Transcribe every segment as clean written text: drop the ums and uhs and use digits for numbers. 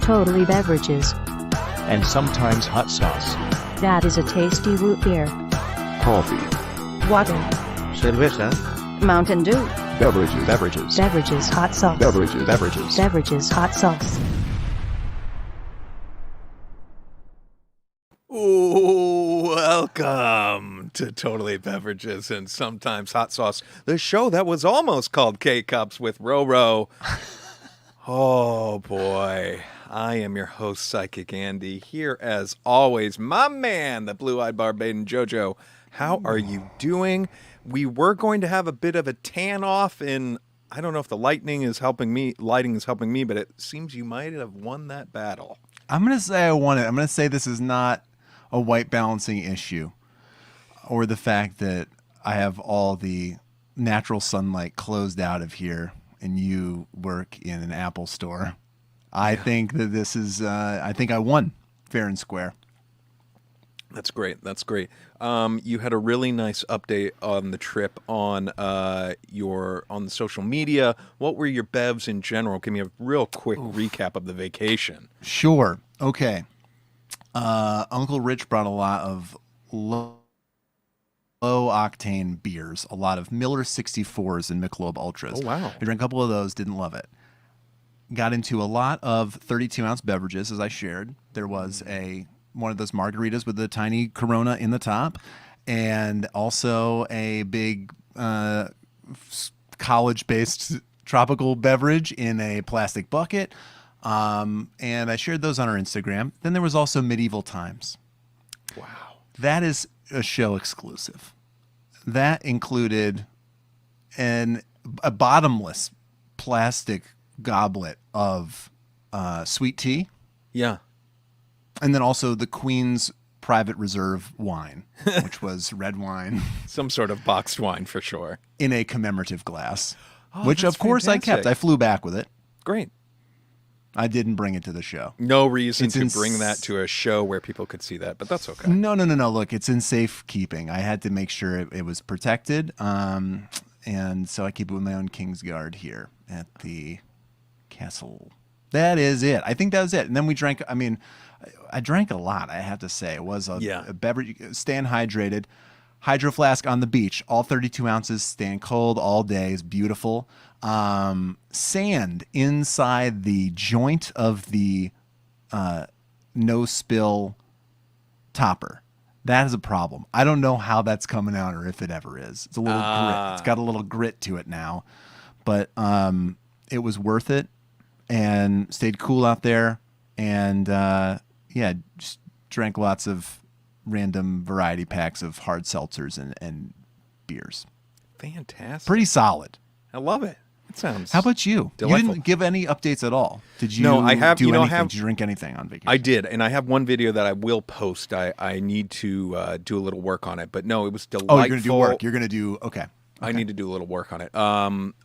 Totally Beverages. And sometimes hot sauce. That is a tasty root beer. Coffee. Water. Cerveza. Mountain Dew. Beverages. Beverages hot sauce. Beverages hot sauce. Ooh, welcome to Totally Beverages and Sometimes Hot Sauce, the show that was almost called K-Cups with Roro. Oh, boy. I am your host, Psychic Andy, here as always. My man, the blue-eyed Barbadian Jojo. How are you doing? We were going to have a bit of a tan off in, I don't know if the lighting is helping me, but it seems you might have won that battle. I'm going to say I won it. I'm going to say this is not a white balancing issue or the fact that I have all the natural sunlight closed out of here and you work in an Apple store. I think that this is, I think I won fair and square. That's great. You had a really nice update on the trip on on the social media. What were your bevs in general? Give me a real quick recap of the vacation. Sure. Okay. Uncle Rich brought a lot of low octane beers, a lot of Miller 64s and Michelob Ultras. Oh, wow. I drank a couple of those, didn't love it. Got into a lot of 32-ounce beverages, as I shared. There was one of those margaritas with the tiny Corona in the top, and also a big college-based tropical beverage in a plastic bucket. And I shared those on our Instagram. Then there was also Medieval Times. Wow. That is a show exclusive. That included a bottomless plastic goblet of sweet tea. Yeah. And then also the Queen's Private Reserve wine, which was red wine. Some sort of boxed wine for sure. In a commemorative glass, Oh, which that's of course fantastic. I kept. I flew back with it. Great. I didn't bring it to the show. No reason to bring that to a show where people could see that, but that's okay. No. Look, it's in safekeeping. I had to make sure it was protected. And so I keep it with my own Kingsguard here at the castle. That is it. I think that was it. And then we drank, I drank a lot, I have to say. It was a beverage, staying hydrated. Hydro flask on the beach, all 32 ounces, staying cold all day is beautiful. Sand inside the joint of the no spill topper. That is a problem. I don't know how that's coming out or if it ever is. It's a little grit. It's got a little grit to it now, but it was worth it and stayed cool out there. And just drank lots of random variety packs of hard seltzers and beers. Fantastic. Pretty solid. I love it. It sounds How about you? delightful. You didn't give any updates at all. Did you No, I have- do you know, I anything? have- Did you drink anything on vacation? I did, and I have one video that I will post. I need to do a little work on it, but no, it was delightful. Oh, you're going to do work. You're going to do, okay. I need to do a little work on it.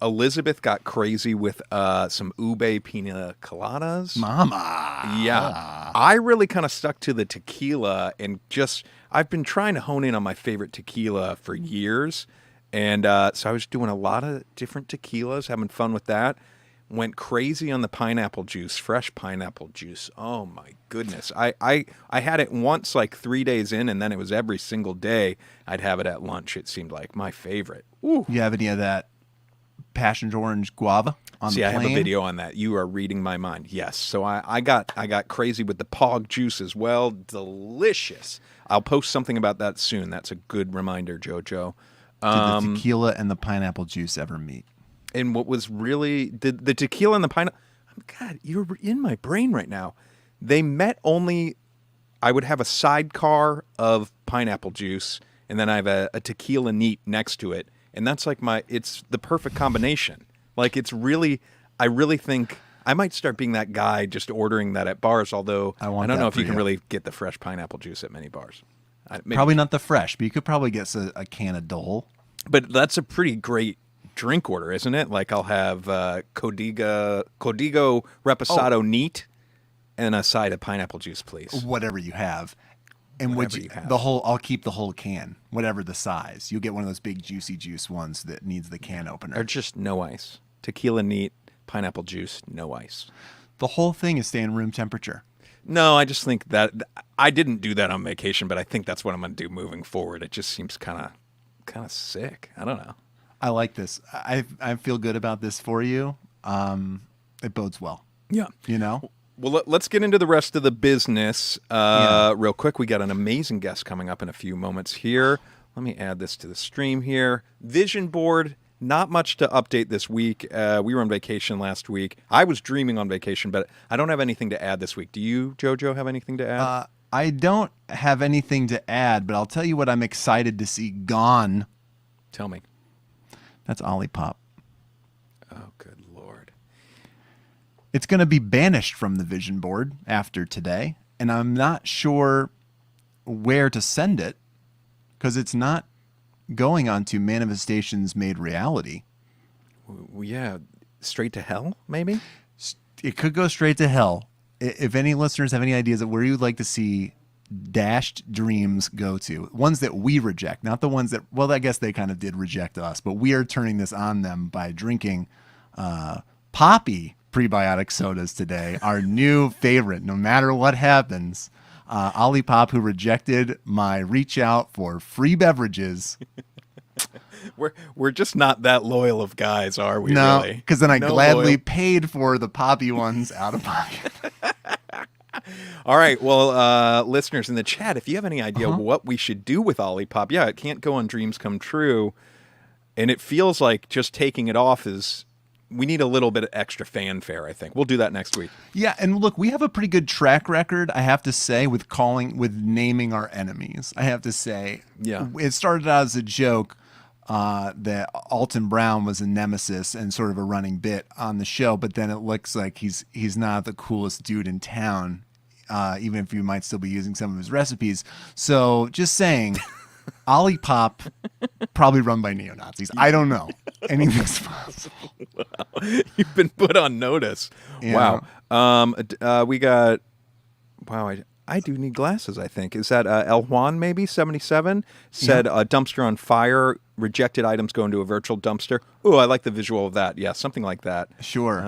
Elizabeth got crazy with some ube pina coladas. Mama. Yeah. I really kind of stuck to the tequila and I've been trying to hone in on my favorite tequila for years. And so I was doing a lot of different tequilas, having fun with that. Went crazy on the pineapple juice, fresh pineapple juice. Oh my goodness. I had it once like 3 days in, and then it was every single day I'd have it at lunch. It seemed like my favorite. Ooh. You have any of that passion orange guava on the plane? I have a video on that. You are reading my mind. Yes. So I got crazy with the pog juice as well. Delicious. I'll post something about that soon. That's a good reminder, JoJo. Did the tequila and the pineapple juice ever meet? And what was really the tequila and the pineapple? God, you're in my brain right now. They met only. I would have a sidecar of pineapple juice, and then I have a tequila neat next to it, and that's like it's the perfect combination. Like it's really, I really think I might start being that guy just ordering that at bars. Although I don't know if you can really get the fresh pineapple juice at many bars. Probably not the fresh, but you could probably get a can of Dole. But that's a pretty great drink order, isn't it? Like I'll have Codigo Reposado neat and a side of pineapple juice, please. Whatever you have. And I'll keep the whole can, whatever the size. You'll get one of those big juicy juice ones that needs the can opener. Or just no ice. Tequila neat, pineapple juice, no ice. The whole thing is staying room temperature. No, I just think that I didn't do that on vacation, but I think that's what I'm going to do moving forward. It just seems kind of sick. I don't know. I like this. I feel good about this for you. It bodes well. Yeah. You know? Well, let's get into the rest of the business real quick. We got an amazing guest coming up in a few moments here. Let me add this to the stream here. Vision board, not much to update this week. We were on vacation last week. I was dreaming on vacation, but I don't have anything to add this week. Do you, JoJo, have anything to add? I don't have anything to add, but I'll tell you what I'm excited to see gone. Tell me. That's Olipop. Oh, good Lord. It's going to be banished from the vision board after today, and I'm not sure where to send it because it's not going on to manifestations made reality. Yeah, straight to hell, maybe? It could go straight to hell. If any listeners have any ideas of where you'd like to see dashed dreams go to, ones that we reject, not the ones that, well, I guess they kind of did reject us, but we are turning this on them by drinking POPPI prebiotic sodas today, our new favorite, no matter what happens. Olipop, who rejected my reach out for free beverages. We're just not that loyal of guys, are we? No, really? because then I No gladly loyal. paid for the POPPI ones out of pocket. All right, well, listeners in the chat, if you have any idea what we should do with Olipop, yeah, it can't go on Dreams Come True, and it feels like just taking it off is, we need a little bit of extra fanfare, I think. We'll do that next week. Yeah, and look, we have a pretty good track record, I have to say, with naming our enemies. I have to say, Yeah. It started out as a joke that Alton Brown was a nemesis and sort of a running bit on the show, but then it looks like he's not the coolest dude in town, even if you might still be using some of his recipes. So just saying, Olipop probably run by neo-Nazis. I don't know. Anything's possible. Wow. You've been put on notice. Yeah. Wow. We got, wow, I do need glasses, I think. Is that El Juan, maybe, 77? Said a dumpster on fire, rejected items go into a virtual dumpster. Ooh, I like the visual of that. Yeah, something like that. Sure.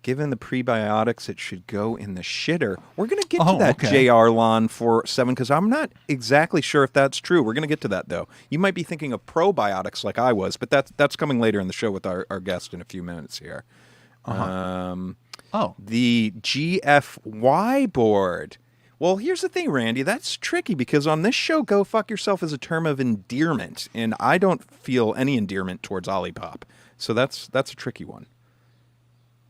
Given the prebiotics, it should go in the shitter. We're going to get to that, okay. JR Lon 47, because I'm not exactly sure if that's true. We're going to get to that, though. You might be thinking of probiotics like I was, but that's coming later in the show with our guest in a few minutes here. The GFY board. Well, here's the thing, Randy. That's tricky because on this show, go fuck yourself is a term of endearment, and I don't feel any endearment towards Olipop. So that's a tricky one.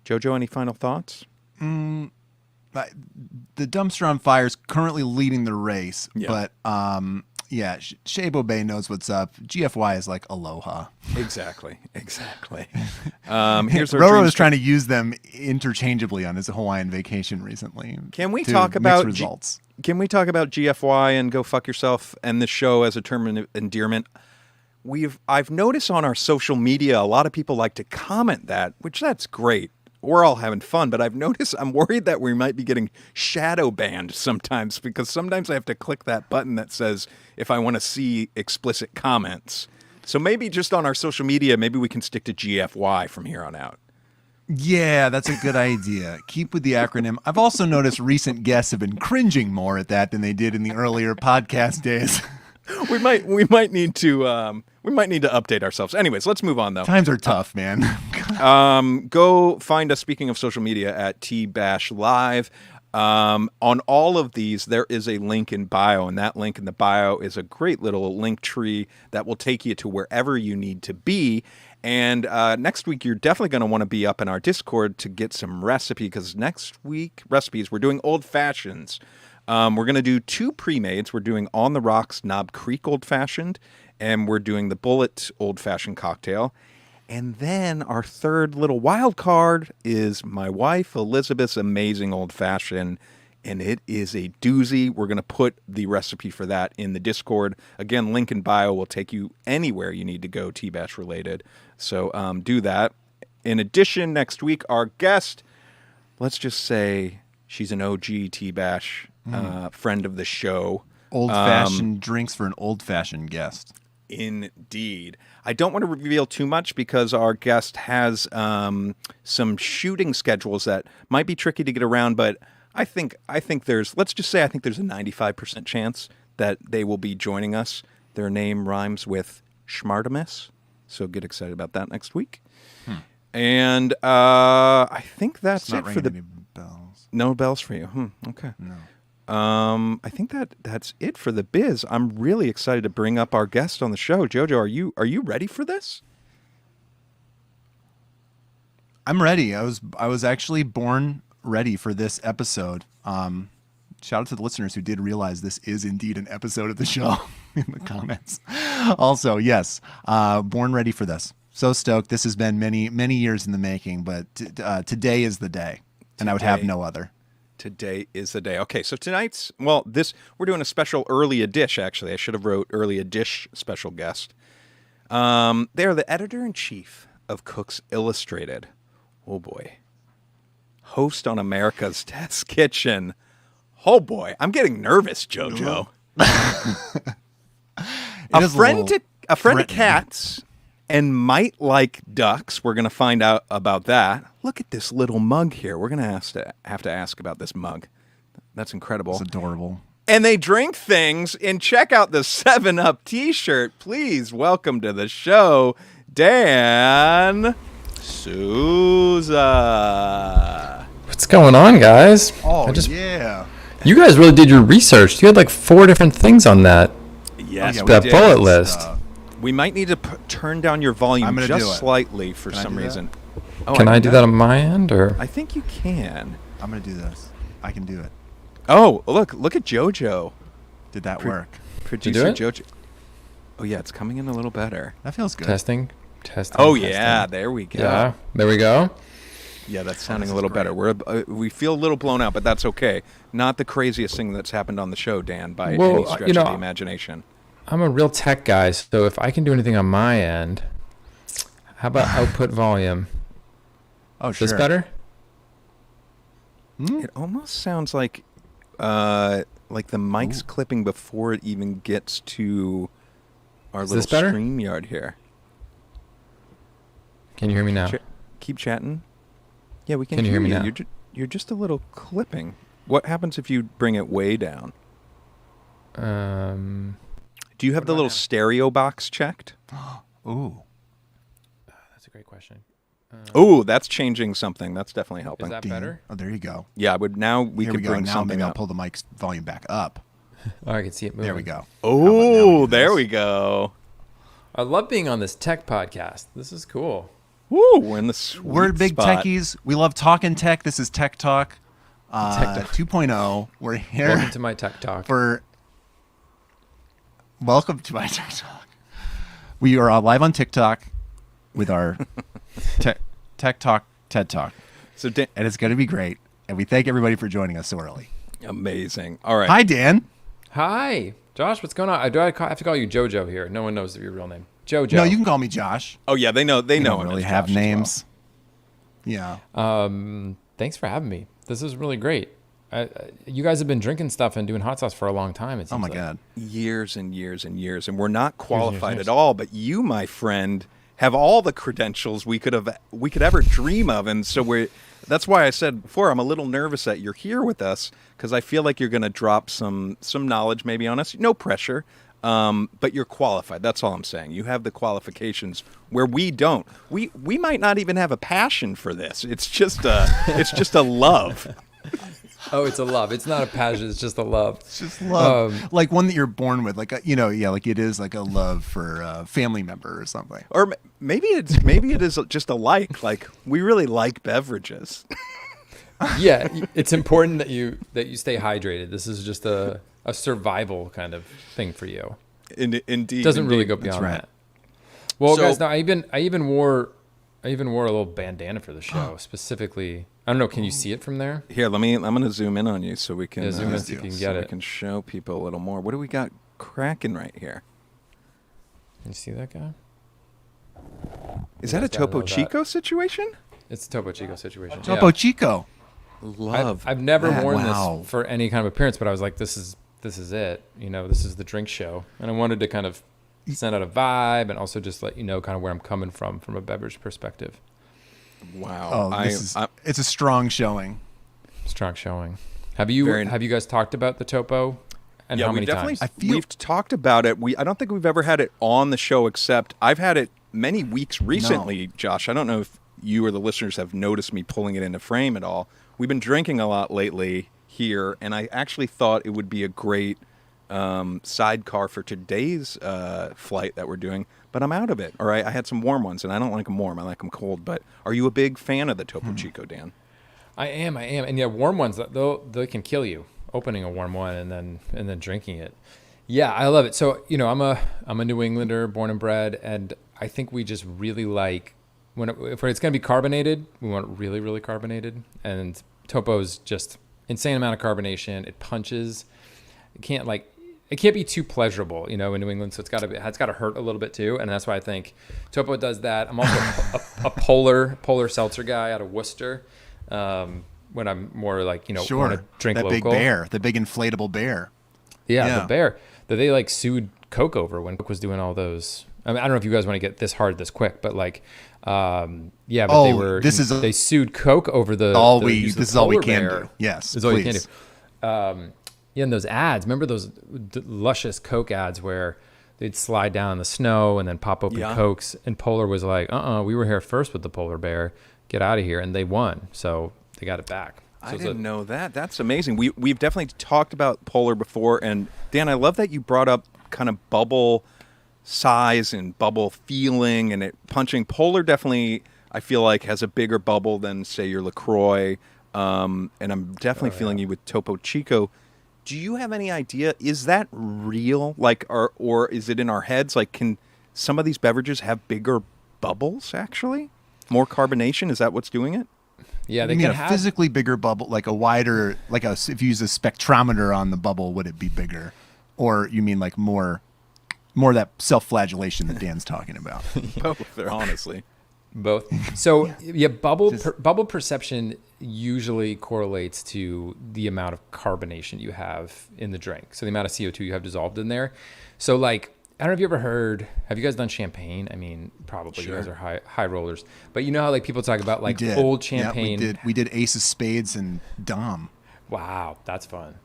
JoJo, any final thoughts? The dumpster on fire is currently leading the race, Yeah. but yeah, Shabo Bay knows what's up. GFY is like aloha. Exactly. Here's our Roro dreams. is trying to use them interchangeably on his Hawaiian vacation recently. Can we to talk mix about results? Can we talk about GFY and go fuck yourself and the show as a term of endearment? I've noticed on our social media a lot of people like to comment that, which that's great. We're all having fun, but I'm worried that we might be getting shadow banned sometimes because sometimes I have to click that button that says if I want to see explicit comments. So maybe just on our social media, maybe we can stick to GFY from here on out. Yeah, that's a good idea. Keep with the acronym. I've also noticed recent guests have been cringing more at that than they did in the earlier podcast days. We might need to update ourselves. Anyways, let's move on though. Times are tough, man. Go find us, speaking of social media, at T-Bash Live. On all of these, there is a link in bio, and that link in the bio is a great little link tree that will take you to wherever you need to be. And next week, you're definitely going to want to be up in our Discord to get some recipe, because next week, recipes, we're doing old fashions. We're going to do 2 pre-mades. We're doing On the Rocks Knob Creek Old Fashioned, and we're doing the Bullet Old Fashioned Cocktail. And then our third little wild card is my wife Elizabeth's amazing old fashioned, and it is a doozy. We're going to put the recipe for that in the Discord. Again, link in bio will take you anywhere you need to go T-Bash related. So do that. In addition, next week, our guest, let's just say she's an OG T-Bash friend of the show. Old-fashioned drinks for an old-fashioned guest. Indeed. I don't want to reveal too much because our guest has some shooting schedules that might be tricky to get around, but I think there's, let's just say I think there's a 95% chance that they will be joining us. Their name rhymes with Schmartimus, so get excited about that next week. And I think that's it for the bells. No bells for you. Okay. No. I think that's it for the biz. I'm really excited to bring up our guest on the show. Jojo, are you ready for this? I'm ready. I was actually born ready for this episode. Shout out to the listeners who did realize this is indeed an episode of the show in the comments. Also, yes, born ready for this. So stoked. This has been many years in the making, but today is the day, and I would have no other. Today is the day. Okay, so we're doing a special early edish, actually. I should have wrote early edish special guest. They are the editor-in-chief of Cooks Illustrated. Oh, boy. Host on America's Test Kitchen. Oh, boy. I'm getting nervous, Jojo. A friend to cats and might like ducks. We're going to find out about that. Look at this little mug here. We're going to have to ask about this mug. That's incredible. It's adorable. And they drink things. And check out the 7-Up t-shirt. Please welcome to the show, Dan Souza. What's going on, guys? Oh, yeah. You guys really did your research. You had like 4 different things on that. Yes, that bullet list. We might need to turn down your volume just slightly for Can I some do that? reason. Oh, Can I do that on my end, or? I think you can. I'm going to do this. I can do it. Oh, look at Jojo. Did that work? Producer Did you Jojo. Oh, yeah, it's coming in a little better. That feels good. Testing. Oh, yeah, there we go. Yeah, there we go. Yeah, that's sounding a little better. We feel a little blown out, but that's okay. Not the craziest thing that's happened on the show, Dan, by any stretch of the imagination. I'm a real tech guy, so if I can do anything on my end, how about output volume? Oh, sure. Is this better? It almost sounds like the mic's clipping before it even gets to our little StreamYard here. Can you hear me now? Keep chatting. Yeah, we can you hear me now? You're just a little clipping. What happens if you bring it way down? Do you have the little stereo box checked? Ooh. That's a great question. That's changing something. That's definitely helping. Is that better? Oh, there you go. Yeah, but now we could bring now something maybe up. I'll pull the mic's volume back up. Oh, I can see it moving. There we go. Oh, there we go. I love being on this tech podcast. This is cool. Woo, we're in the sweet We're big spot. techies. We love talking tech. This is Tech Talk 2.0. We're here Welcome to my tech talk. Welcome to my Tech Talk. We are live on TikTok with our Tech Talk TED Talk. So Dan, And it's going to be great. And we thank everybody for joining us so early. amazing. All right. Hi, Dan. Hi, Josh. What's going on? I have to call you JoJo here. No one knows your real name. JoJo. No, you can call me Josh. Oh yeah, they know. They We know. don't him really as have Josh as well. names. Yeah. Thanks for having me. This is really great. You guys have been drinking stuff and doing hot sauce for a long time. It seems Oh my like. God. Years and years and years, and we're not qualified years. at all. But you, my friend, have all the credentials we could ever dream of, and so that's why I said before I'm a little nervous that you're here with us because I feel like you're going to drop some knowledge maybe on us. No pressure, but you're qualified. That's all I'm saying. You have the qualifications where we don't. We might not even have a passion for this. It's just a love. Oh, it's a love. It's not a passion. It's just a love. It's just love. Like one that you're born with. Like, like it is like a love for a family member or something. Or maybe it is just a like we really like beverages. Yeah, it's important that you stay hydrated. This is just a survival kind of thing for you. Indeed, Doesn't really go That's beyond right. that. Well, So- guys, no, I even wore a little bandana for the show specifically. I don't know. Can you see it from there? Here, I'm gonna zoom in on you so we can Yeah, zoom in so you can get we it. can show people a little more. What do we got cracking right here? Can you see that guy? Is You that a guys gotta Topo know that. Chico situation? It's a Topo Chico situation. Topo Chico. Love. I've never that. worn Wow. this for any kind of appearance, but I was like, this is it. This is the drink show, and I wanted to kind of send out a vibe and also just let you know kind of where I'm coming from a beverage perspective. Wow. It's a strong showing. Strong showing. Have you guys talked about the topo? And how many times? We've talked about it. I don't think we've ever had it on the show, except I've had it many weeks recently, Josh. I don't know if you or the listeners have noticed me pulling it into frame at all. We've been drinking a lot lately here, and I actually thought it would be a great sidecar for today's flight that we're doing, but I'm out of it. All right, I had some warm ones, and I don't like them warm. I like them cold. But are you a big fan of the Topo Chico, Dan? I am, and yeah, warm ones they can kill you. Opening a warm one and then drinking it. Yeah, I love it. So, I'm a New Englander, born and bred, and I think we just really like if it's going to be carbonated, we want it really, really carbonated. And Topo's just insane amount of carbonation. It punches. It can't be too pleasurable, in New England. So it's got to hurt a little bit too, and that's why I think Topo does that. I'm also a polar seltzer guy out of Worcester. When I'm more want to drink that local. The big inflatable bear. Yeah, the bear that they sued Coke over when Coke was doing all those. I mean, I don't know if you guys want to get this hard this quick, but they sued Coke over the. This is all we can do. Yes, this is all you can do. And those ads. Remember those luscious Coke ads where they'd slide down in the snow and then pop open Cokes, and Polar was like, we were here first with the polar bear. Get out of here, and they won. So. They got it back. So I didn't know that. That's amazing. We've definitely talked about Polar before, and Dan, I love that you brought up kind of bubble size and bubble feeling and it punching. Polar definitely, I feel like, has a bigger bubble than, say, your LaCroix, and I'm definitely feeling you with Topo Chico. Do you have any idea? Is that real? Or is it in our heads? Can some of these beverages have bigger bubbles? Actually, more carbonation. Is that what's doing it? Yeah, they can have physically bigger bubble, like a wider, if you use a spectrometer on the bubble, would it be bigger? Or you mean more that self-flagellation that Dan's talking about? Both, honestly. Both. So yeah, bubble perception usually correlates to the amount of carbonation you have in the drink. So the amount of CO2 you have dissolved in there. So I don't know if you ever heard, have you guys done champagne? I mean, probably. Sure. You guys are high rollers. But you know how people talk about old champagne? Yeah, we did Ace of Spades and Dom. Wow, that's fun.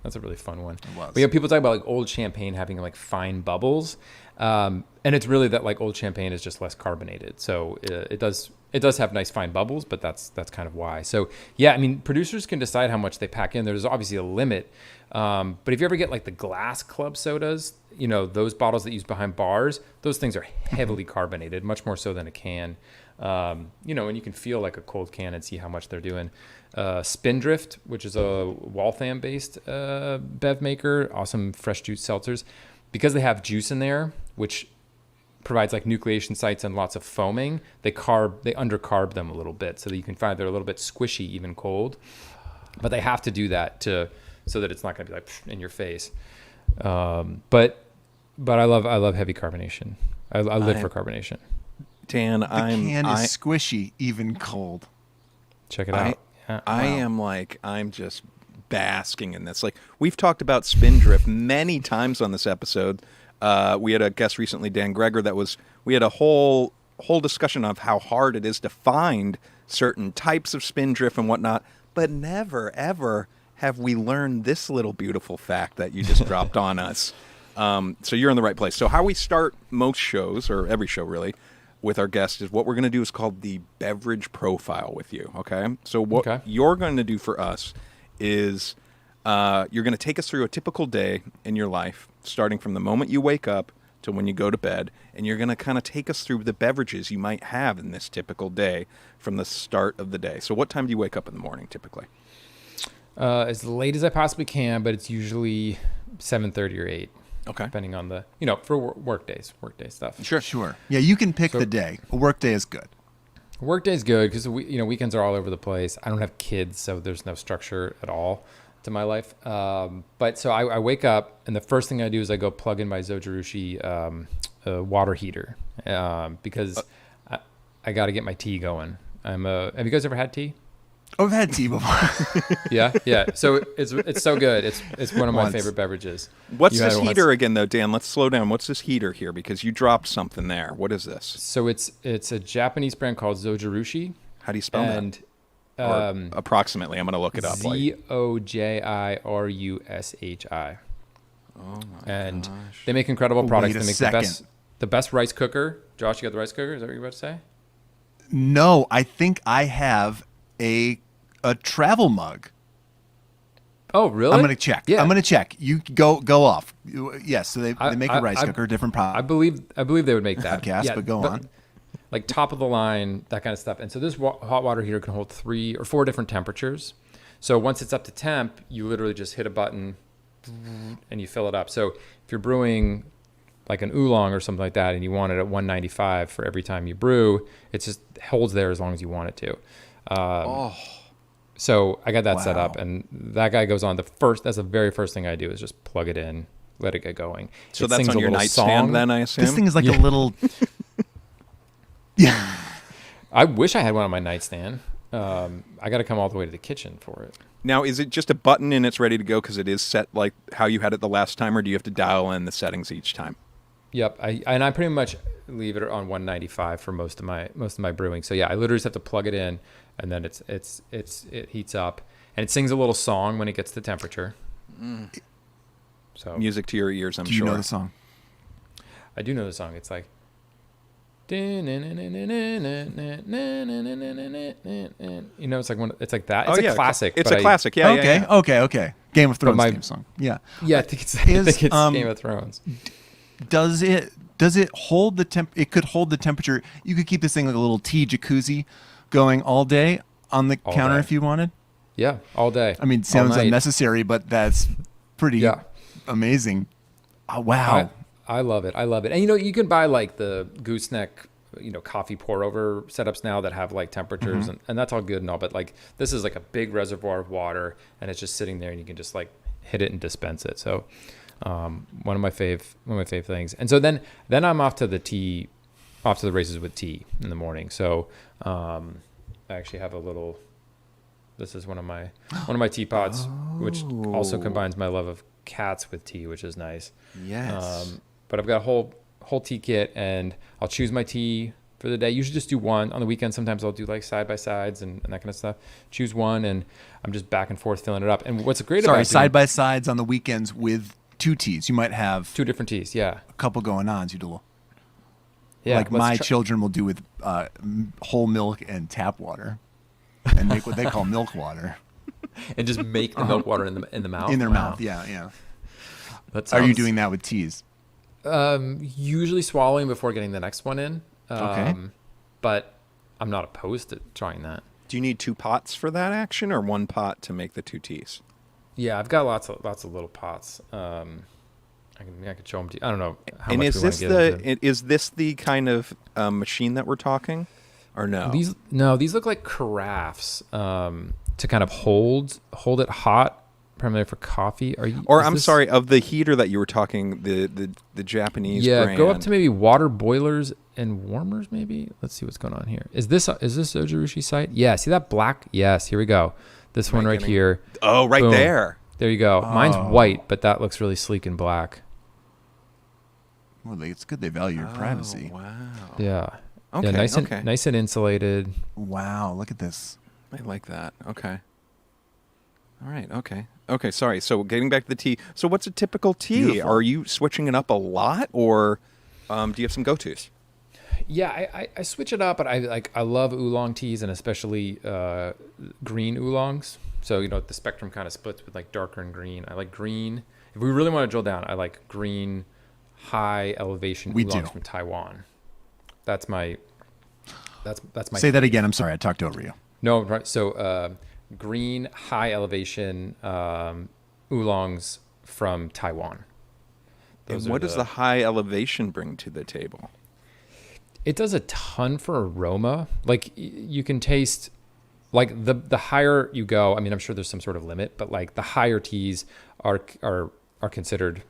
That's a really fun one. It was. But people talk about old champagne having fine bubbles. And it's really that old champagne is just less carbonated. So it does have nice fine bubbles, but that's kind of why. So yeah, I mean, producers can decide how much they pack in. There's obviously a limit. But if you ever get the glass club sodas, those bottles that use behind bars, those things are heavily carbonated, much more so than a can. And you can feel a cold can and see how much they're doing. Spindrift, which is a Waltham based bev maker, awesome fresh juice seltzers, because they have juice in there, which provides nucleation sites and lots of foaming. They undercarb them a little bit so that you can find they're a little bit squishy even cold, but they have to do that so that it's not going to be in your face. But I love heavy carbonation. I live for carbonation. Dan, the can is squishy even cold. Check it out. I'm just basking in this. We've talked about Spindrift many times on this episode. We had a guest recently, Dan Greger, we had a whole discussion of how hard it is to find certain types of Spindrift and whatnot, but never, ever have we learned this little beautiful fact that you just dropped on us. So you're in the right place. So how we start most shows, or every show really, with our guests is what we're going to do is called the beverage profile with you, okay? So what you're going to do for us is you're going to take us through a typical day in your life, starting from the moment you wake up to when you go to bed, and you're going to kind of take us through the beverages you might have in this typical day from the start of the day. So what time do you wake up in the morning typically? As late as I possibly can, but it's usually 7:30 or 8. Okay. Depending on for workday stuff. Sure. Yeah, you can pick the day. A work day is good. Work day is good because weekends are all over the place. I don't have kids, so there's no structure at all to my life. But so I wake up, and the first thing I do is I go plug in my Zojirushi water heater because I got to get my tea going. Have you guys ever had tea? Oh, I've had tea before. Yeah. So it's so good. It's one of my Once. favorite beverages. What's You had this it once. heater again, though, Dan? Let's slow down. What's this heater here? Because you dropped something there. What is this? So it's a Japanese brand called Zojirushi, How do you spell and that? Or approximately. I'm going to look it up. Zojirushi. Oh my And gosh. they make incredible Wait products. a They make second. the best rice cooker. Josh, you got the rice cooker? Is that what you're about to say? No, I think I have a travel mug. Oh, really? I'm gonna check. Yeah. I'm gonna check. You go off. Yes, so they make a rice I- cooker, different I product. believe they would make that. Podcast, but go on. Like top of the line, that kind of stuff. And so this hot water heater can hold 3 or 4 different temperatures. So once it's up to temp, you literally just hit a button and you fill it up. So if you're brewing like an oolong or something like that and you want it at 195 for every time you brew, it just holds there as long as you want it to. So I got that set up, Wow. and that guy goes on. That's the very first thing I do is just plug it in, let it get going. So It that's sings on a your little nightstand song. then, I assume? This thing is like a little. Yeah. I wish I had one on my nightstand. I got to come all the way to the kitchen for it. Now, is it just a button and it's ready to go because it is set like how you had it the last time, or do you have to dial in the settings each time? Yep, I pretty much leave it on 195 for most of my brewing. So yeah, I literally just have to plug it in, and then it heats up, and it sings a little song when it gets to temperature. So Music to your ears, I'm Do you sure. know the song? I do know the song. It's like. You know, it's like that. It's a classic. It's but a classic. Yeah, okay, yeah. okay. Game of Thrones my- theme song. Yeah. Yeah, I think it's Is, Game of Thrones. Does it hold the temp? It could hold the temperature. You could keep this thing like a little tea jacuzzi going all day on the counter day. if you wanted. Yeah, all day. I mean, All sounds night. unnecessary, but that's pretty Yeah. amazing. Oh, wow. I love it. And you can buy like the gooseneck, coffee pour over setups now that have like temperatures and that's all good and all, but like this is like a big reservoir of water and it's just sitting there and you can just like hit it and dispense it. So one of my fave things. And so then I'm off to the races with tea in the morning. So I actually have this is one of my teapots, which also combines my love of cats with tea, which is nice. Yes. But I've got a whole tea kit, and I'll choose my tea for the day. Usually just do one. On the weekend, sometimes I'll do like side-by-sides and that kind of stuff. Choose one, and I'm just back and forth filling it up. And what's great about Side by sides on the weekends with 2 teas. You might have 2 different teas, yeah. a couple going on. So you do a little, Yeah, like let's my try- children will do with whole milk and tap water, and make what they call milk water and just make the milk water in the mouth. in their Wow. mouth. Yeah. That Are you sounds- doing that with teas? Usually swallowing before getting the next one in. Okay. But I'm not opposed to trying that. Do you need 2 pots for that action, or 1 pot to make the 2 teas? Yeah, I've got lots of little pots. I could show them to you. I don't know how And much is we want this to get into. is this the kind of machine that we're talking, or no? These look like carafes to kind of hold it hot, primarily for coffee. Sorry, of the heater that you were talking, the Japanese brand. Go up to maybe water boilers and warmers. Maybe let's see what's going on here. Is this Ojirushi site? Yeah, see that black? Yes, here we go. This one right here. Oh, right Boom. there. There you go. Mine's white, but that looks really sleek and black. Well, it's good they value your privacy. Wow. Yeah. Okay, Yeah, nice and insulated. Wow, look at this. I like that. Okay. All right. Okay. Sorry. So getting back to the tea. So what's a typical tea? Beautiful. Are you switching it up a lot, or do you have some go-tos? Yeah, I switch it up, but I love oolong teas and especially green oolongs. So the spectrum kind of splits with like darker and green. I like green. If we really want to drill down, I like green, high elevation oolongs from Taiwan. That's my. Say that again. I'm sorry, I talked over you. No, right. So green, high elevation oolongs from Taiwan. And what does the high elevation bring to the table? It does a ton for aroma. Like you can taste, like the higher you go. I mean, I'm sure there's some sort of limit, but like the higher teas are considered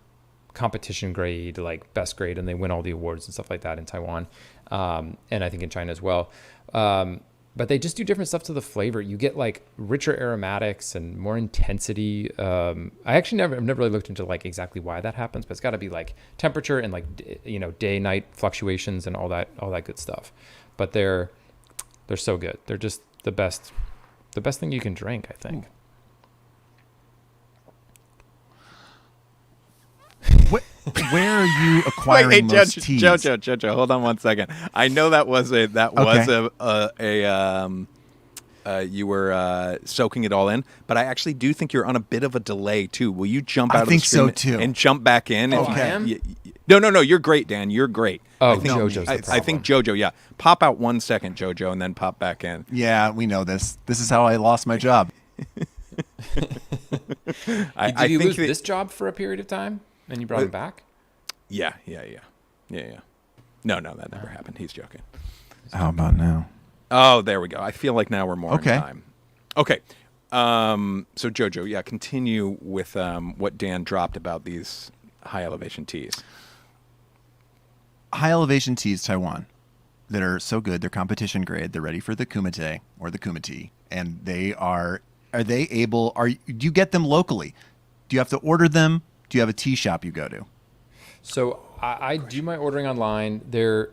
competition grade, like best grade, and they win all the awards and stuff like that in Taiwan, and I think in China as well. but they just do different stuff to the flavor. You get like richer aromatics and more intensity. I've never really looked into like exactly why that happens, but it's got to be like temperature and like day night fluctuations and all that good stuff. But they're so good. They're just the best thing you can drink, I think. Where are you acquiring most teas? Jojo, hold on one second. I know you were soaking it all in, but I actually do think you're on a bit of a delay too. Will you jump out of the stream and jump back in? Oh, I am? No, you're great, Dan. You're great. Oh, I think Jojo's the problem. I think Jojo, yeah. Pop out 1 second, Jojo, and then pop back in. Yeah, we know this. This is how I lost my job. Did you lose this job for a period of time and you brought him back? Yeah. No, that never happened. He's joking. How about now? Oh, there we go. I feel like now we're more Okay. in time. Okay. So Jojo, yeah, continue with what Dan dropped about these high elevation teas. High elevation teas, Taiwan, that are so good. They're competition grade. They're ready for the kumite or the kumite, and they are they able? Do you get them locally? Do you have to order them? Do you have a tea shop you go to? So I do my ordering online. They're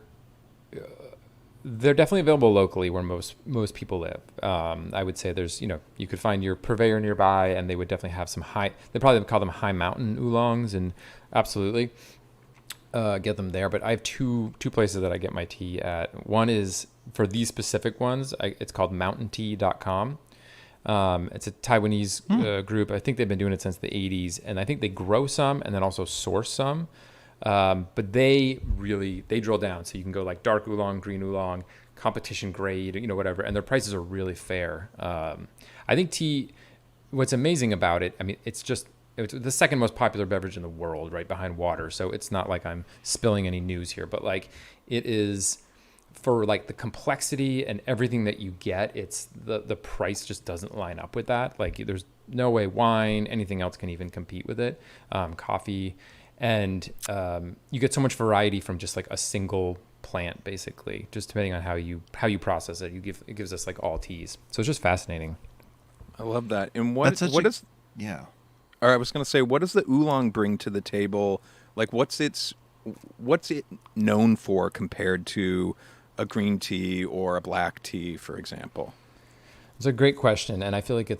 definitely available locally where most people live. I would say there's, you could find your purveyor nearby, and they would definitely have some they probably call them high mountain oolongs, and absolutely get them there. But I have two places that I get my tea at. One is for these specific ones. It's called mountaintea.com. It's a Taiwanese group. I think they've been doing it since the 80s, and I think they grow some and then also source some. But they drill down. So you can go like dark oolong, green oolong, competition grade, whatever. And their prices are really fair. I think tea, what's amazing about it, I mean, it's the second most popular beverage in the world, right behind water. So it's not like I'm spilling any news here, but like it is for like the complexity and everything that you get, it's the price just doesn't line up with that. Like there's no way wine, anything else can even compete with it. Coffee. And you get so much variety from just like a single plant, basically, just depending on how you process it. It gives us like all teas, so it's just fascinating. I love that. And what is? Or I was going to say, what does the oolong bring to the table? Like, what's it known for compared to a green tea or a black tea, for example? It's a great question, and I feel like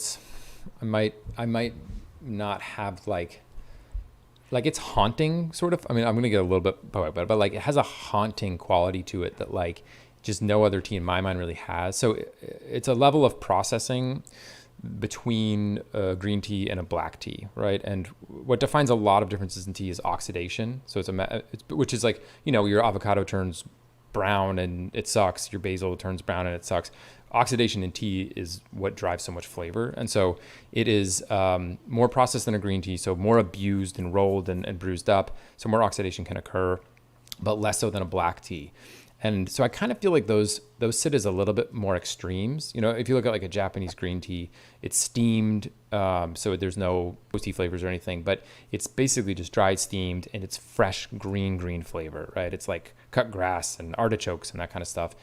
I might not have like it's haunting, sort of. I mean, I'm going to get a little bit poetic, but like it has a haunting quality to it that like just no other tea in my mind really has. So it's a level of processing between a green tea and a black tea, right? And what defines a lot of differences in tea is oxidation. So which is like, your avocado turns brown and it sucks. Your basil turns brown and it sucks. Oxidation in tea is what drives so much flavor. And so it is more processed than a green tea, so more abused and rolled and bruised up. So more oxidation can occur, but less so than a black tea. And so I kind of feel like those sit as a little bit more extremes. If you look at like a Japanese green tea, it's steamed, so there's no toasty flavors or anything, but it's basically just dried, steamed, and it's fresh green flavor, right? It's like cut grass and artichokes and that kind of stuff.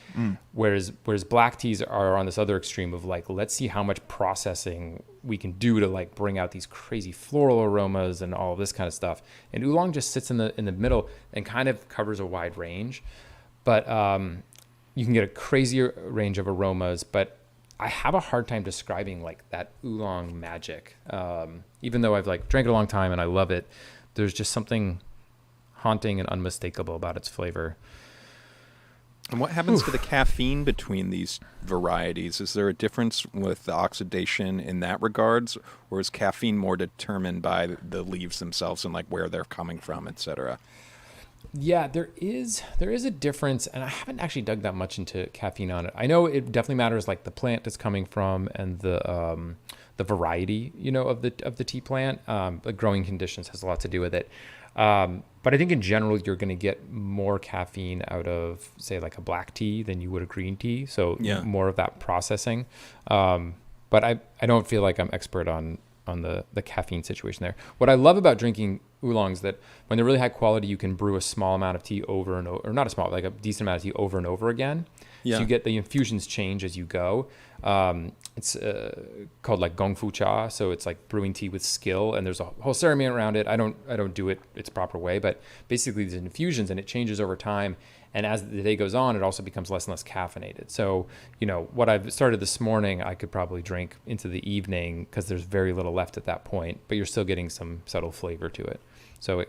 Whereas black teas are on this other extreme of like, let's see how much processing we can do to like bring out these crazy floral aromas and all of this kind of stuff. And oolong just sits in the middle and kind of covers a wide range. But you can get a crazier range of aromas, but I have a hard time describing like that oolong magic. Even though I've like drank it a long time and I love it, there's just something haunting and unmistakable about its flavor. And what happens to the caffeine between these varieties? Is there a difference with the oxidation in that regards, or is caffeine more determined by the leaves themselves and like where they're coming from, et cetera? Yeah, there is a difference, and I haven't actually dug that much into caffeine on it. I know it definitely matters, like the plant it's coming from and the variety, of the tea plant. The growing conditions has a lot to do with it. But I think in general, you're going to get more caffeine out of, say, like a black tea than you would a green tea. So more of that processing. But I don't feel like I'm expert on the caffeine situation there. What I love about drinking oolongs that when they're really high quality, you can brew a small amount of tea over and over, or not a small, like a decent amount of tea over and over again. Yeah. So you get the infusions change as you go. It's called like Gong Fu Cha. So it's like brewing tea with skill, and there's a whole ceremony around it. I don't do it its proper way, but basically these infusions, and it changes over time. And as the day goes on, it also becomes less and less caffeinated. So, what I've started this morning, I could probably drink into the evening because there's very little left at that point, but you're still getting some subtle flavor to it. So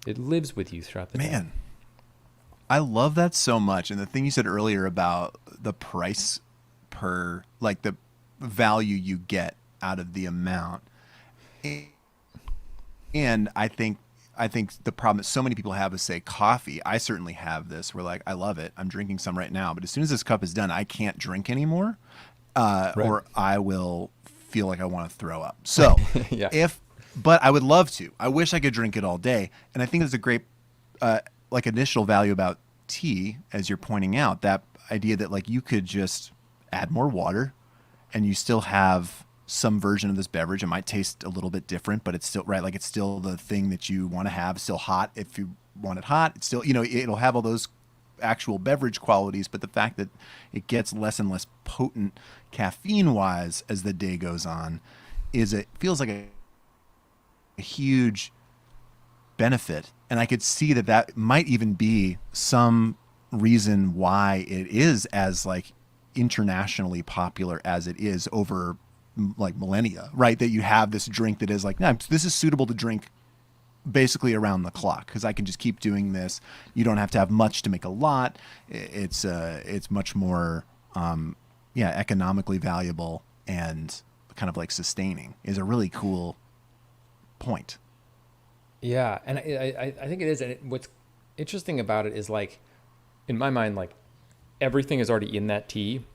it lives with you throughout the day. Man, I love that so much. And the thing you said earlier about the price per, like the value you get out of the amount. And I think the problem that so many people have is, say, coffee. I certainly have this. We're like, I love it. I'm drinking some right now. But as soon as this cup is done, I can't drink anymore, or I will feel like I want to throw up. So Yeah. but I would love to. I wish I could drink it all day. And I think there's a great like initial value about tea, as you're pointing out, that idea that like you could just add more water and you still have some version of this beverage. It might taste a little bit different, but it's still right. Like it's still the thing that you want to have, still hot. If you want it hot, it's still, it'll have all those actual beverage qualities, but the fact that it gets less and less potent caffeine wise as the day goes on feels like a huge benefit. And I could see that might even be some reason why it is as like internationally popular as it is over like millennia, right? That you have this drink that is like, no, this is suitable to drink basically around the clock because I can just keep doing this. You don't have to have much to make a lot. It's much more, economically valuable and kind of like sustaining is a really cool point. Yeah, and I think it is. And what's interesting about it is like, in my mind, like everything is already in that tea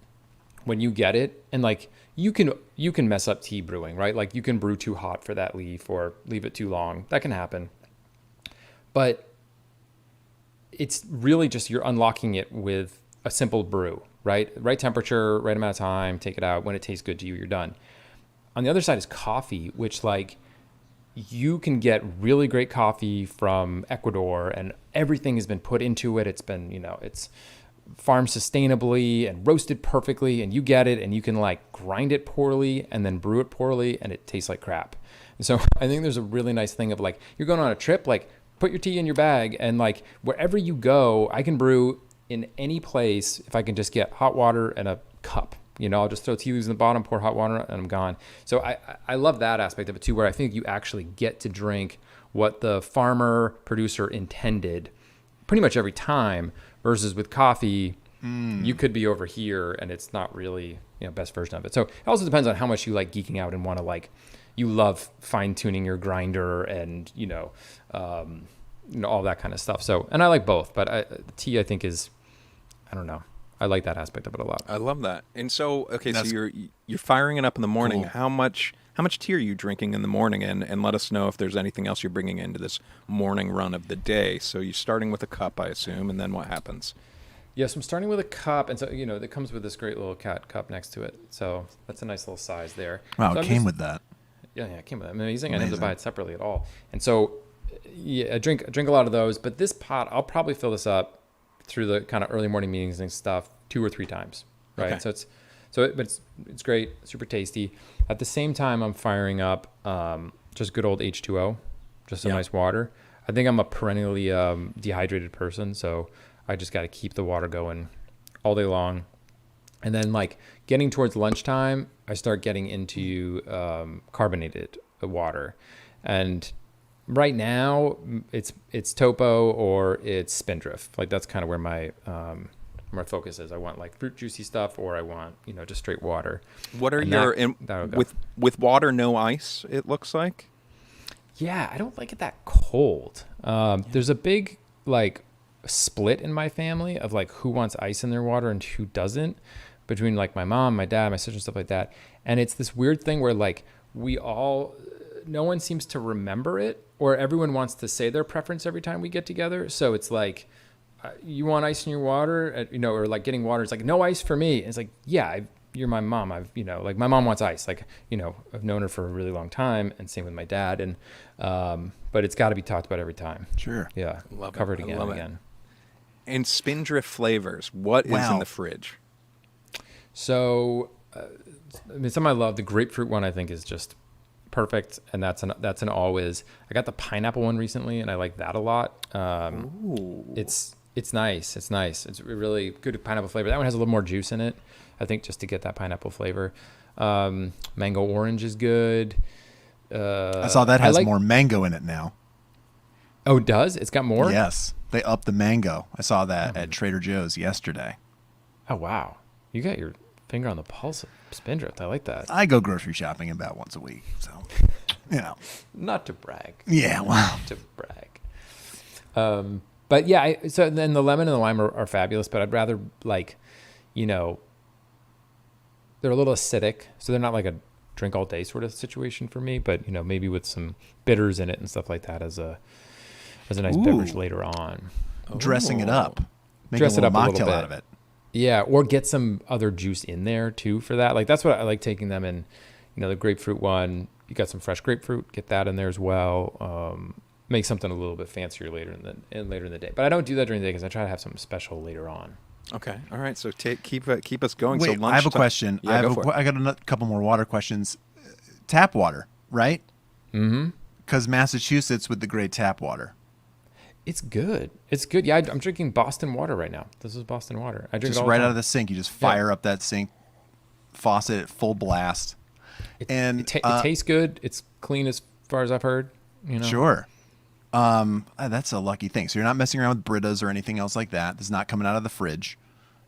when you get it, and like you can mess up tea brewing, right? Like you can brew too hot for that leaf or leave it too long. That can happen. But it's really just you're unlocking it with a simple brew, right? Right temperature, right amount of time, take it out. When it tastes good to you, you're done. On the other side is coffee, which like you can get really great coffee from Ecuador and everything has been put into it. It's been, it's farmed sustainably and roasted perfectly, and you get it and you can like grind it poorly and then brew it poorly and it tastes like crap. And so I think there's a really nice thing of like, you're going on a trip, like put your tea in your bag and like wherever you go, I can brew in any place if I can just get hot water and a cup. I'll just throw tea leaves in the bottom, pour hot water, and I'm gone. So I love that aspect of it too, where I think you actually get to drink what the farmer producer intended pretty much every time, versus with coffee, you could be over here and it's not really best version of it. So it also depends on how much you like geeking out and want to like, you love fine tuning your grinder and all that kind of stuff. So, and I like both, but tea I think is, I don't know. I like that aspect of it a lot. I love that. And so, okay, so you're firing it up in the morning. Cool. How much tea are you drinking in the morning? And let us know if there's anything else you're bringing into this morning run of the day. So you're starting with a cup, I assume, and then what happens? Yes, I'm starting with a cup, and so that comes with this great little cat cup next to it. So that's a nice little size there. Wow, so it came with that. Yeah, it came with that. Amazing. I didn't have to buy it separately at all. And so, yeah, I drink a lot of those. But this pot, I'll probably fill this up through the kind of early morning meetings and stuff 2 or 3 times, right? Okay. But it's great, super tasty. At the same time, I'm firing up just good old H2O, just some nice water. I think I'm a perennially dehydrated person, so I just got to keep the water going all day long. And then like getting towards lunchtime, I start getting into carbonated water. And right now it's Topo or it's Spindrift. Like that's kind of where my focus is. I want like fruit juicy stuff, or I want just straight water. What are with water, no ice? It looks like. Yeah, I don't like it that cold. There's a big like split in my family of like who wants ice in their water and who doesn't, between like my mom, my dad, my sister, stuff like that. And it's this weird thing where like no one seems to remember it, or everyone wants to say their preference every time we get together. So it's like, you want ice in your water, or like getting water. It's like, no ice for me. And it's like, yeah, you're my mom. Like my mom wants ice. Like, I've known her for a really long time, and same with my dad. And, but it's got to be talked about every time. Sure. Yeah. Love Covered it. again and again. And Spindrift flavors, what is Wow. in the fridge? So, I mean, some I love. The grapefruit one I think is just perfect, and that's an always. I got the pineapple one recently, and I like that a lot. It's nice. It's nice. It's really good pineapple flavor. That one has a little more juice in it, I think, just to get that pineapple flavor. Mango orange is good. I saw that has more mango in it now. Oh, it does? It's got more? Yes, they upped the mango. I saw that at Trader Joe's yesterday. Oh, wow. You got your finger on the pulse of Spindrift. I like that. I go grocery shopping about once a week, so Not to brag. Yeah, well, Not to brag. But yeah, so then the lemon and the lime are fabulous, but I'd rather they're a little acidic, so they're not like a drink all day sort of situation for me, but maybe with some bitters in it and stuff like that as a nice beverage later on. dressing it up, make Dress a little it up a little mocktail bit. out of it. Yeah, or get some other juice in there too for that. Like that's what I like taking them in. The grapefruit one, you got some fresh grapefruit, get that in there as well. Make something a little bit fancier later in the day. But I don't do that during the day because I try to have something special later on. Okay. All right. So keep us going. Wait, so lunch I have a time. question. Yeah, I got a couple more water questions. Tap water, right? Mm-hmm. Because Massachusetts with the great tap water. It's good. It's good. Yeah, I'm drinking Boston water right now. This is Boston water. I drink Just it all right the out time. of the sink. You just fire up that sink faucet at full blast. It tastes good. It's clean as far as I've heard. Sure. That's a lucky thing. So you're not messing around with Britas or anything else like that. It's not coming out of the fridge.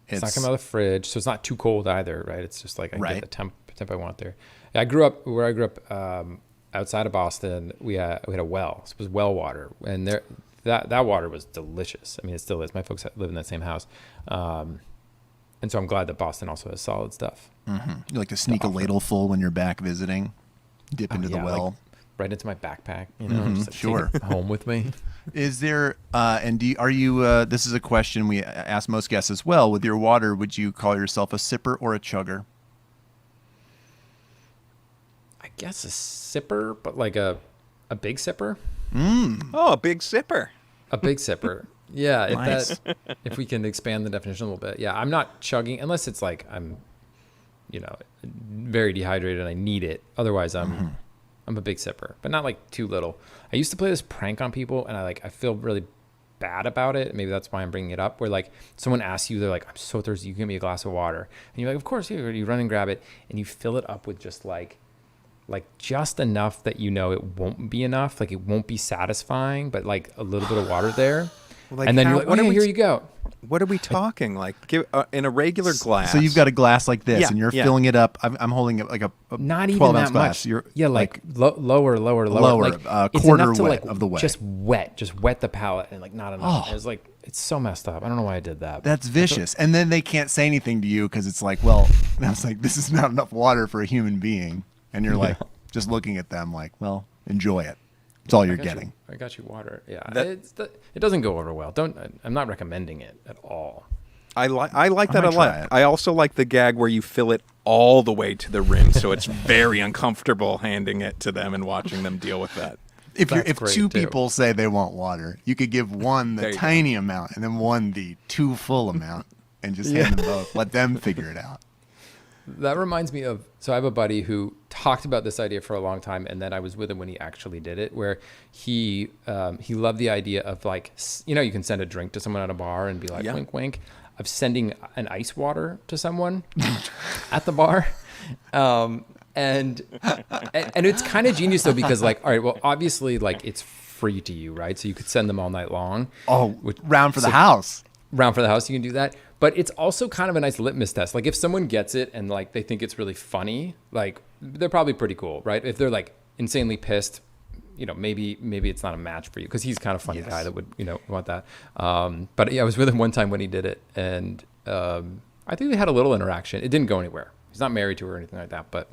It's not coming out of the fridge, so it's not too cold either, right? It's just like I Right. get the temp I want there. Yeah, I grew up outside of Boston. We had a well. So it was well water, and that water was delicious. I mean, it still is. My folks live in that same house, and so I'm glad that Boston also has solid stuff. Mm-hmm. You like to sneak a ladle full when you're back visiting, dip into the well. like, right into my backpack. Just sure. take it home with me. Is there are you this is a question we ask most guests as well, with your water, would you call yourself a sipper or a chugger? I guess a sipper, but like a big sipper. Oh, a big sipper. A big sipper. Yeah, Nice. if we can expand the definition a little bit. Yeah, I'm not chugging unless it's like I'm very dehydrated and I need it. Otherwise I'm a big sipper, but not like too little. I used to play this prank on people and I feel really bad about it. Maybe that's why I'm bringing it up, where like someone asks you, they're like, I'm so thirsty, you give me a glass of water. And you're like, of course. You run and grab it and you fill it up with just like just enough that it won't be enough, like it won't be satisfying, but like a little bit of water there. Like and then how- you're like, what oh, are yeah, we here t- you go. What are we talking? Like, give in a regular glass. So you've got a glass like this, Yeah, and you're yeah. filling it up. I'm holding it like a Not even 12-ounce that glass. much. You're like lower. lower, Like, it's quarter enough to wet like of the way. Just wet the palate and like not enough. It was like, it's so messed up. I don't know why I did that. That's vicious. And then they can't say anything to you because it's like, well, I was like, this is not enough water for a human being. And you're like, just looking at them like, well, enjoy it. It's all you're getting. I got you water. Yeah, That- it doesn't go over well. I'm not recommending it at all. I like that might a try lot. it. I also like the gag where you fill it all the way to the rim, so it's very uncomfortable handing it to them and watching them deal with that. If That's if great, two too. people say they want water, you could give one There the you go. tiny amount and then one the too full amount and just hand them both. Let them figure it out. That reminds me of, so I have a buddy who talked about this idea for a long time, and then I was with him when he actually did it, where he loved the idea of like, you can send a drink to someone at a bar and be like, Yeah. wink, wink, of sending an ice water to someone at the bar. And it's kind of genius though, because like, all right, well, obviously like it's free to you, right? So you could send them all night long. Oh, round for the house. Round for the house, you can do that. But it's also kind of a nice litmus test. Like if someone gets it and like they think it's really funny, like they're probably pretty cool, right? If they're like insanely pissed, maybe it's not a match for you, because he's kind of funny guy that would want that. But yeah, I was with him one time when he did it, and I think we had a little interaction. It didn't go anywhere. He's not married to her or anything like that, but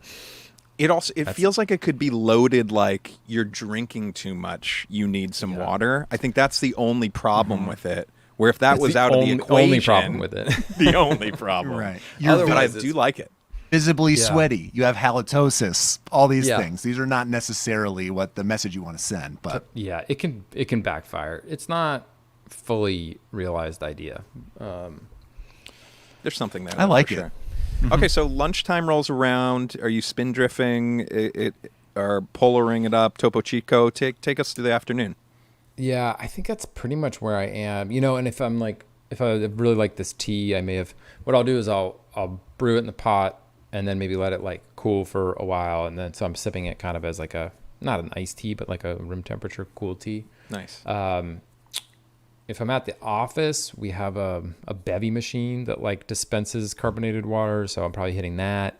It feels like it could be loaded like you're drinking too much, you need some water. I think that's the only problem with it. Where if that it's was the out of the equation, only problem with it. the only problem. Right. But I Otherwise, do like it. Visibly Yeah. sweaty. You have halitosis. All these Yeah. things. These are not necessarily what the message you want to send, but Yeah, it can backfire. It's not fully realized idea. There's something there. I like for it. Sure. Okay, so lunchtime rolls around. Are you spin drifting? Or polaring it up? Topo Chico? Take us to the afternoon. Yeah, I think that's pretty much where I am. And if I really like this tea, what I'll do is I'll brew it in the pot and then maybe let it like cool for a while, and then so I'm sipping it kind of as like not an iced tea, but like a room temperature cool tea. Nice. If I'm at the office, we have a bevy machine that like dispenses carbonated water, so I'm probably hitting that.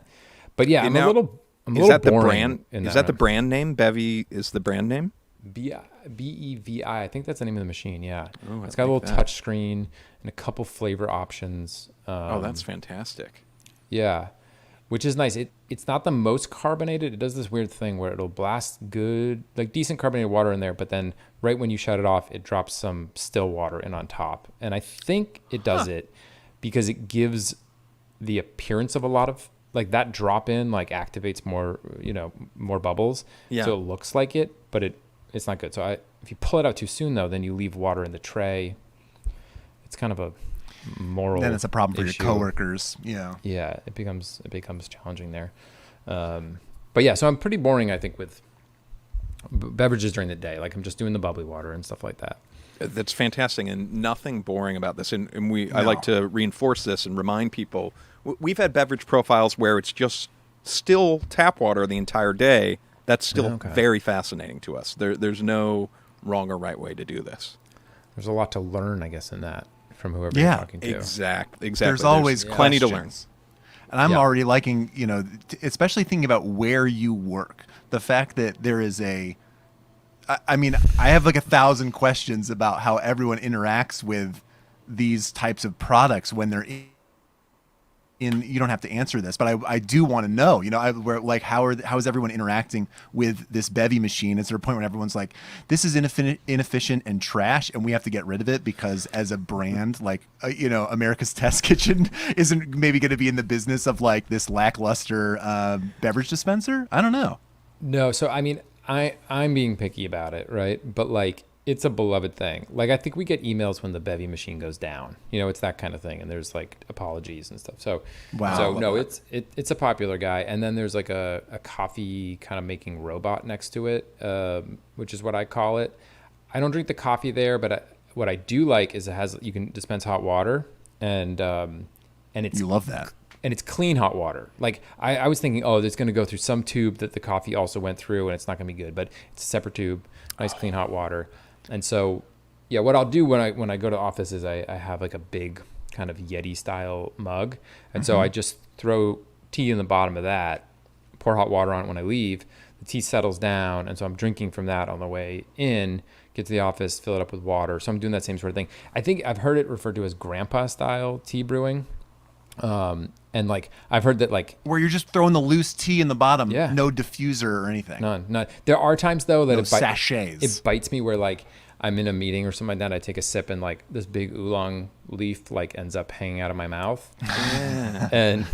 But yeah, I'm a little that the boring. brand? Is that the brand name? Bevy is the brand name? Bevi. I think that's the name of the machine. Yeah, Oh, it's got a little touch screen and a couple flavor options. That's fantastic. Yeah, which is nice. It's not the most carbonated. It does this weird thing where it'll blast good, like decent carbonated water in there, but then right when you shut it off, it drops some still water in on top. And I think it does it because it gives the appearance of a lot of, like that drop in like activates more, more bubbles. Yeah. So it looks like it, but it's not good. So if you pull it out too soon though, then you leave water in the tray. It's kind of a moral Then it's a problem for issue. your coworkers. Yeah. Yeah, it becomes challenging there. But yeah, so I'm pretty boring, I think, with beverages during the day. Like I'm just doing the bubbly water and stuff like that. That's fantastic, and nothing boring about this. And I like to reinforce this and remind people. We've had beverage profiles where it's just still tap water the entire day. That's still very fascinating to us. There's no wrong or right way to do this. There's a lot to learn, I guess, in that from whoever you're talking to. Exactly. There's always plenty to learn. And I'm already liking, especially thinking about where you work. The fact that there is I have like 1,000 questions about how everyone interacts with these types of products when they're in. You don't have to answer this, but I do want to know. How is everyone interacting with this bevy machine? Is there a point when everyone's like, this is inefficient and trash, and we have to get rid of it because as a brand, America's Test Kitchen isn't maybe going to be in the business of like this lackluster beverage dispenser? I don't know. No, so I'm being picky about it, right? But like it's a beloved thing. Like I think we get emails when the bevy machine goes down. It's that kind of thing, and there's like apologies and stuff. So wow. So no, it's a popular guy, and then there's like a coffee kind of making robot next to it, which is what I call it. I don't drink the coffee there, but what I do like is you can dispense hot water, and it's you love that. And it's clean hot water. Like I was thinking, it's going to go through some tube that the coffee also went through, and it's not going to be good. But it's a separate tube, nice clean hot water. And so, yeah, what I'll do when I go to office is I have like a big kind of Yeti style mug, and so I just throw tea in the bottom of that, pour hot water on it when I leave. The tea settles down, and so I'm drinking from that on the way in. Get to the office, fill it up with water. So I'm doing that same sort of thing. I think I've heard it referred to as grandpa style tea brewing. And like I've heard that like where you're just throwing the loose tea in the bottom, Yeah. no diffuser or anything. None. There are times though that No sachets. It bites me where like I'm in a meeting or something like that. I take a sip and like this big oolong leaf like ends up hanging out of my mouth. Yeah. and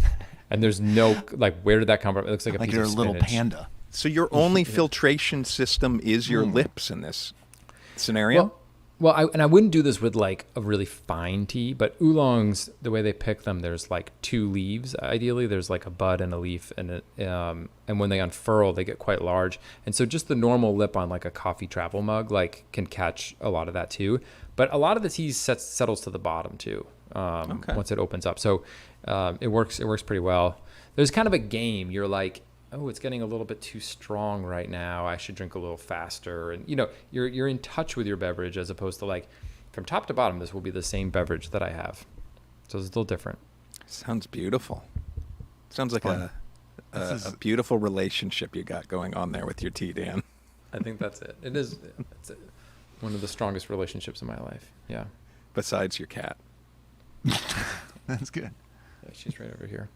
there's no like where did that come from? It looks like a Like piece you're a of little spinach. panda. So your only filtration system is your lips in this scenario? Well, I wouldn't do this with like a really fine tea, but oolongs, the way they pick them, there's like two leaves. Ideally, there's like a bud and a leaf, and when they unfurl, they get quite large. And so just the normal lip on like a coffee travel mug like can catch a lot of that too. But a lot of the tea settles to the bottom too once it opens up. So it works pretty well. There's kind of a game. You're like, oh, it's getting a little bit too strong right now. I should drink a little faster. And, you're in touch with your beverage as opposed to like from top to bottom, this will be the same beverage that I have. So it's a little different. Sounds beautiful. Sounds like a beautiful relationship you got going on there with your tea, Dan. I think that's it. It's one of the strongest relationships in my life. Yeah. Besides your cat. That's good. Yeah, she's right over here.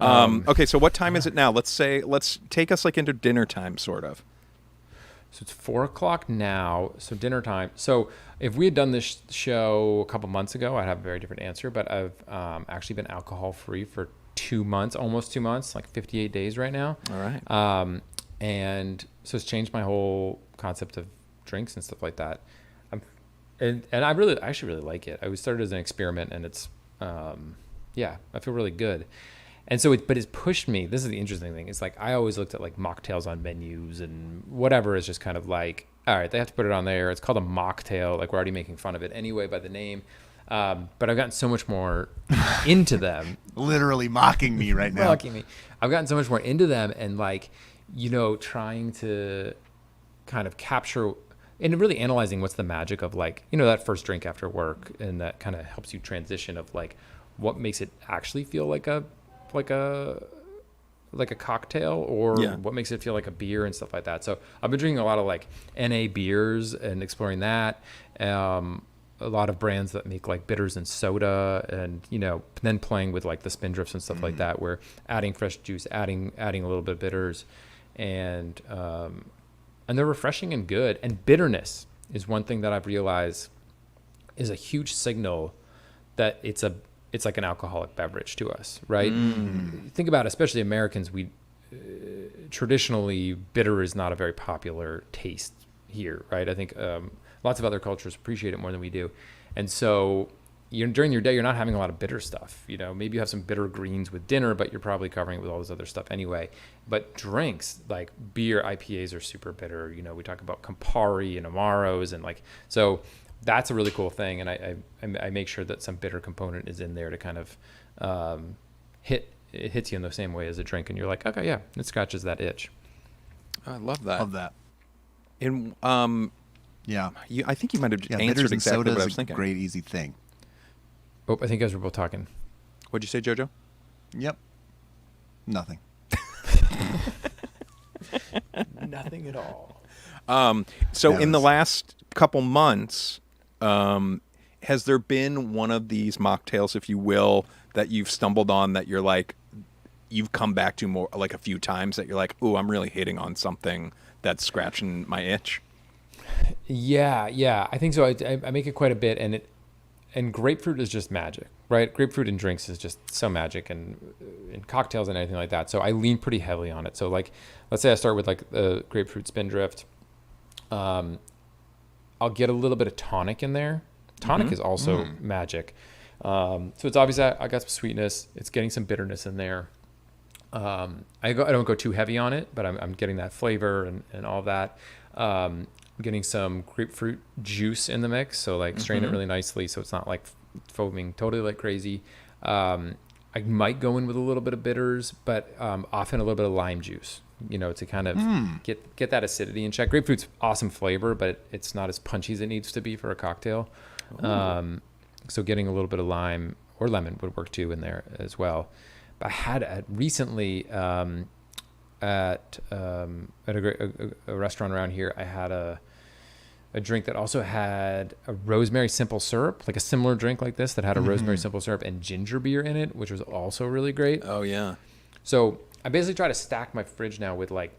Okay, so what time is it now? Let's take us like into dinner time, sort of. So it's 4:00 now. So dinner time. So if we had done this show a couple months ago, I'd have a very different answer. But I've actually been alcohol free for 2 months, almost 2 months, like 58 days right now. All right. And so it's changed my whole concept of drinks and stuff like that. and I actually really like it. I was started as an experiment, and it's I feel really good. And so but it's pushed me. This is the interesting thing. It's like I always looked at like mocktails on menus and whatever is just kind of like, all right, they have to put it on there. It's called a mocktail. Like we're already making fun of it anyway by the name. But I've gotten so much more into them. Literally mocking me right now. Mocking me. I've gotten so much more into them and like, trying to kind of capture and really analyzing what's the magic of like, that first drink after work, and that kind of helps you transition of like what makes it actually feel like a cocktail, or what makes it feel like a beer and stuff like that. So I've been drinking a lot of like NA beers and exploring that. A lot of brands that make like bitters and soda, and then playing with like the spindrifts and stuff like that, where adding fresh juice, adding a little bit of bitters, and they're refreshing and good. And bitterness is one thing that I've realized is a huge signal that it's like an alcoholic beverage to us, right? Think about it, especially Americans. We traditionally, bitter is not a very popular taste here, right? I think lots of other cultures appreciate it more than we do. And so during your day, you're not having a lot of bitter stuff. Maybe you have some bitter greens with dinner, but you're probably covering it with all this other stuff anyway. But drinks like beer, IPAs are super bitter. We talk about Campari and Amaros, and like, so that's a really cool thing. And I make sure that some bitter component is in there to kind of it hits you in the same way as a drink. And you're like, okay, yeah, it scratches that itch. I love that. Love that. And Yeah. I think you might have bitters answered and exactly soda what I is was a thinking. great, easy thing. Oh, I think you guys were both talking. What'd you say, JoJo? Yep. Nothing. Nothing at all. So in the last couple months, has there been one of these mocktails, if you will, that you've stumbled on that you're like, you've come back to more like a few times that you're like, ooh, I'm really hitting on something that's scratching my itch? Yeah. I think so. I make it quite a bit, and grapefruit is just magic, right? Grapefruit in drinks is just so magic, and in cocktails and anything like that. So I lean pretty heavily on it. So like, let's say I start with like the grapefruit spindrift. I'll get a little bit of tonic in there. Tonic is also magic. So it's obvious that I got some sweetness. It's getting some bitterness in there. I don't go too heavy on it, but I'm getting that flavor and all that. I'm getting some grapefruit juice in the mix, so like strain it really nicely so it's not like foaming totally like crazy. I might go in with a little bit of bitters, but often a little bit of lime juice, to kind of get that acidity in check. Grapefruit's awesome flavor, but it's not as punchy as it needs to be for a cocktail. So getting a little bit of lime or lemon would work too in there as well. But I had recently at a restaurant around here, I had a drink that also had a rosemary simple syrup, like a similar drink like this that had a rosemary simple syrup and ginger beer in it, which was also really great. Oh, yeah. So I basically try to stack my fridge now with like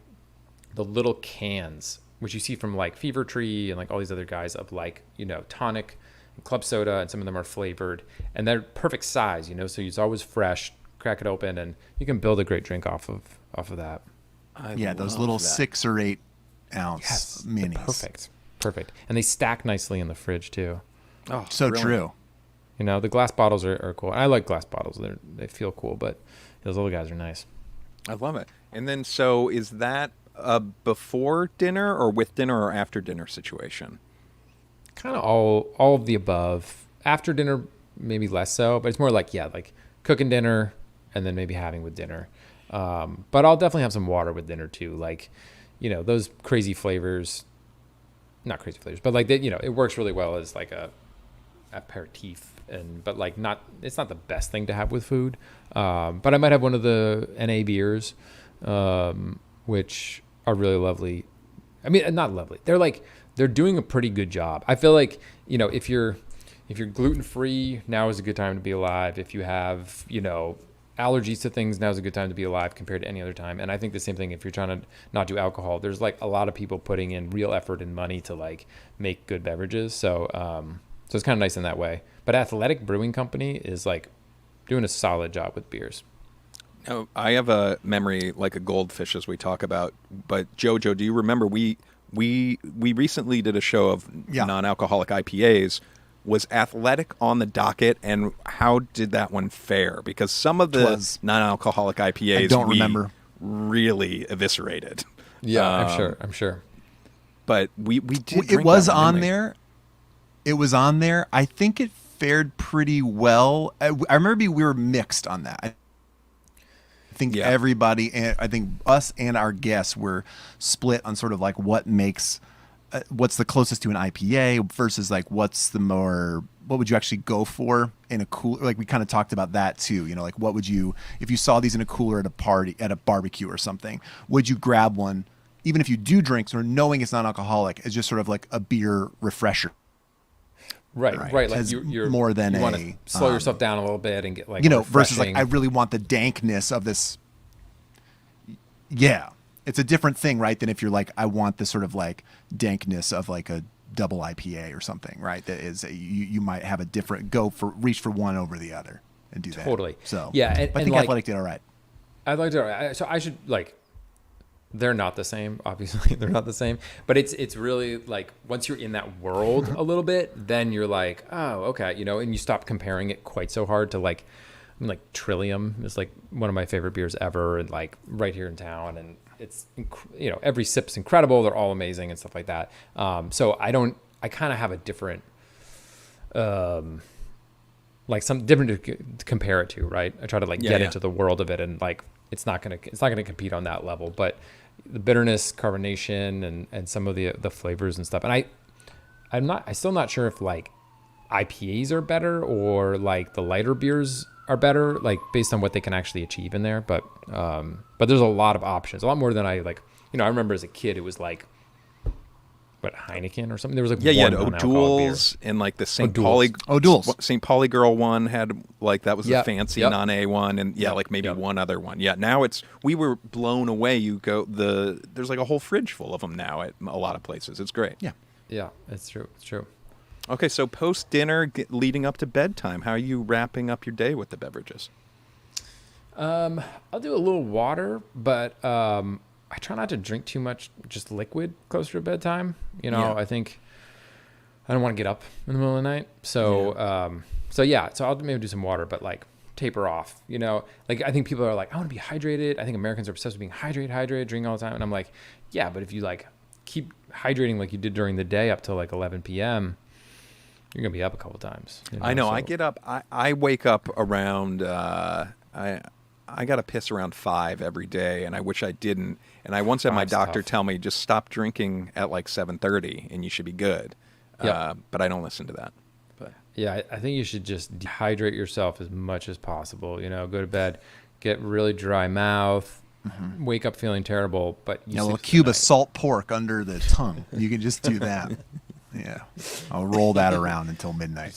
the little cans, which you see from like Fever Tree and like all these other guys of like, tonic and club soda, and some of them are flavored, and they're perfect size, so it's always fresh. Crack it open, and you can build a great drink off of that. Those little 6 or 8 ounce minis. Perfect. And they stack nicely in the fridge too. Oh, so brilliant. True. The glass bottles are cool. I like glass bottles. They feel cool, but those little guys are nice. I love it. And then, so is that a before dinner or with dinner or after dinner situation? Kind of all of the above. After dinner, maybe less so, but it's more like cooking dinner and then maybe having with dinner. But I'll definitely have some water with dinner too. Like, those crazy flavors, not crazy flavors, but like it works really well as like a aperitif, but like it's not the best thing to have with food. But I might have one of the NA beers, which are really lovely. I mean, not lovely. They're doing a pretty good job. I feel like, if you're gluten-free, now is a good time to be alive. If you have, allergies to things, now is a good time to be alive compared to any other time. And I think the same thing if you're trying to not do alcohol. There's like a lot of people putting in real effort and money to like make good beverages. So it's kind of nice in that way. But Athletic Brewing Company is like doing a solid job with beers. Now, I have a memory like a goldfish, as we talk about. But JoJo, do you remember we we recently did a show of Yeah. non-alcoholic IPAs. Was Athletic on the docket, and how did that one fare? Because some of the Was. non-alcoholic IPAs I don't we remember. really eviscerated. Yeah, I'm sure. But we did. It drink was that one, on didn't we? there. It was on there. I think it fared pretty well. I remember we were mixed on that. I think Yeah. everybody, and I think us and our guests were split on sort of like what makes, what's the closest to an IPA versus like what would you actually go for in a cooler? Like we kind of talked about that too. Like what would you, if you saw these in a cooler at a party, at a barbecue or something, would you grab one, even if you do drink, sort of knowing it's non-alcoholic, as just sort of like a beer refresher? Right. Like As you're more than you want to a, slow yourself down a little bit and get like versus like refreshing. I really want the dankness of this. Yeah, it's a different thing, right? Than if you're like, I want the sort of like dankness of like a double IPA or something, right? That is, you might have a different reach for one over the other and do that. Totally. So Yeah, but I and think like- Athletic did all right. I'd like to. So I should like. They're not the same. Obviously, they're not the same. But it's really like once you're in that world a little bit, then you're like, oh, okay, and you stop comparing it quite so hard to like, like Trillium is like one of my favorite beers ever, and like right here in town, and it's every sip's incredible. They're all amazing and stuff like that. So I kind of have a different, like some different to compare it to, right? I try to like get into the world of it, and like it's not gonna compete on that level, but the bitterness, carbonation, and some of the flavors and stuff. And I'm still not sure if like IPAs are better or like the lighter beers are better, like based on what they can actually achieve in there. But there's a lot of options, a lot more than I like. I remember as a kid, it was like, what, Heineken or something. There was like you had one non-alcoholic beer. O'Doul's and like the St. O'Doul's. Pauli. O'Doul's. St. Pauli girl one had like that was the Yep, fancy yep. non-A one, and like maybe one other one. Yeah, now we were blown away. There's like a whole fridge full of them now at a lot of places. It's great. Yeah, it's true. Okay, so post dinner, leading up to bedtime, how are you wrapping up your day with the beverages? I'll do a little water, but I try not to drink too much just liquid closer to bedtime. I think I don't want to get up in the middle of the night. So I'll maybe do some water, but like taper off, like I think people are like, I want to be hydrated. I think Americans are obsessed with being hydrated, drink all the time. And I'm like, yeah, but if you like keep hydrating like you did during the day up till like 11 PM, you're going to be up a couple times. I know. so- I get up. I wake up around. I got to piss around 5 every day, and I wish I didn't. And I once had my 5's doctor tough. tell me just stop drinking at like 7:30, and you should be good. Yep. But I don't listen to that. But Yeah, I think you should just dehydrate yourself as much as possible. Go to bed, get really dry mouth, wake up feeling terrible, but A little cube of salt pork under the tongue. You can just do that. Yeah, I'll roll that around until midnight.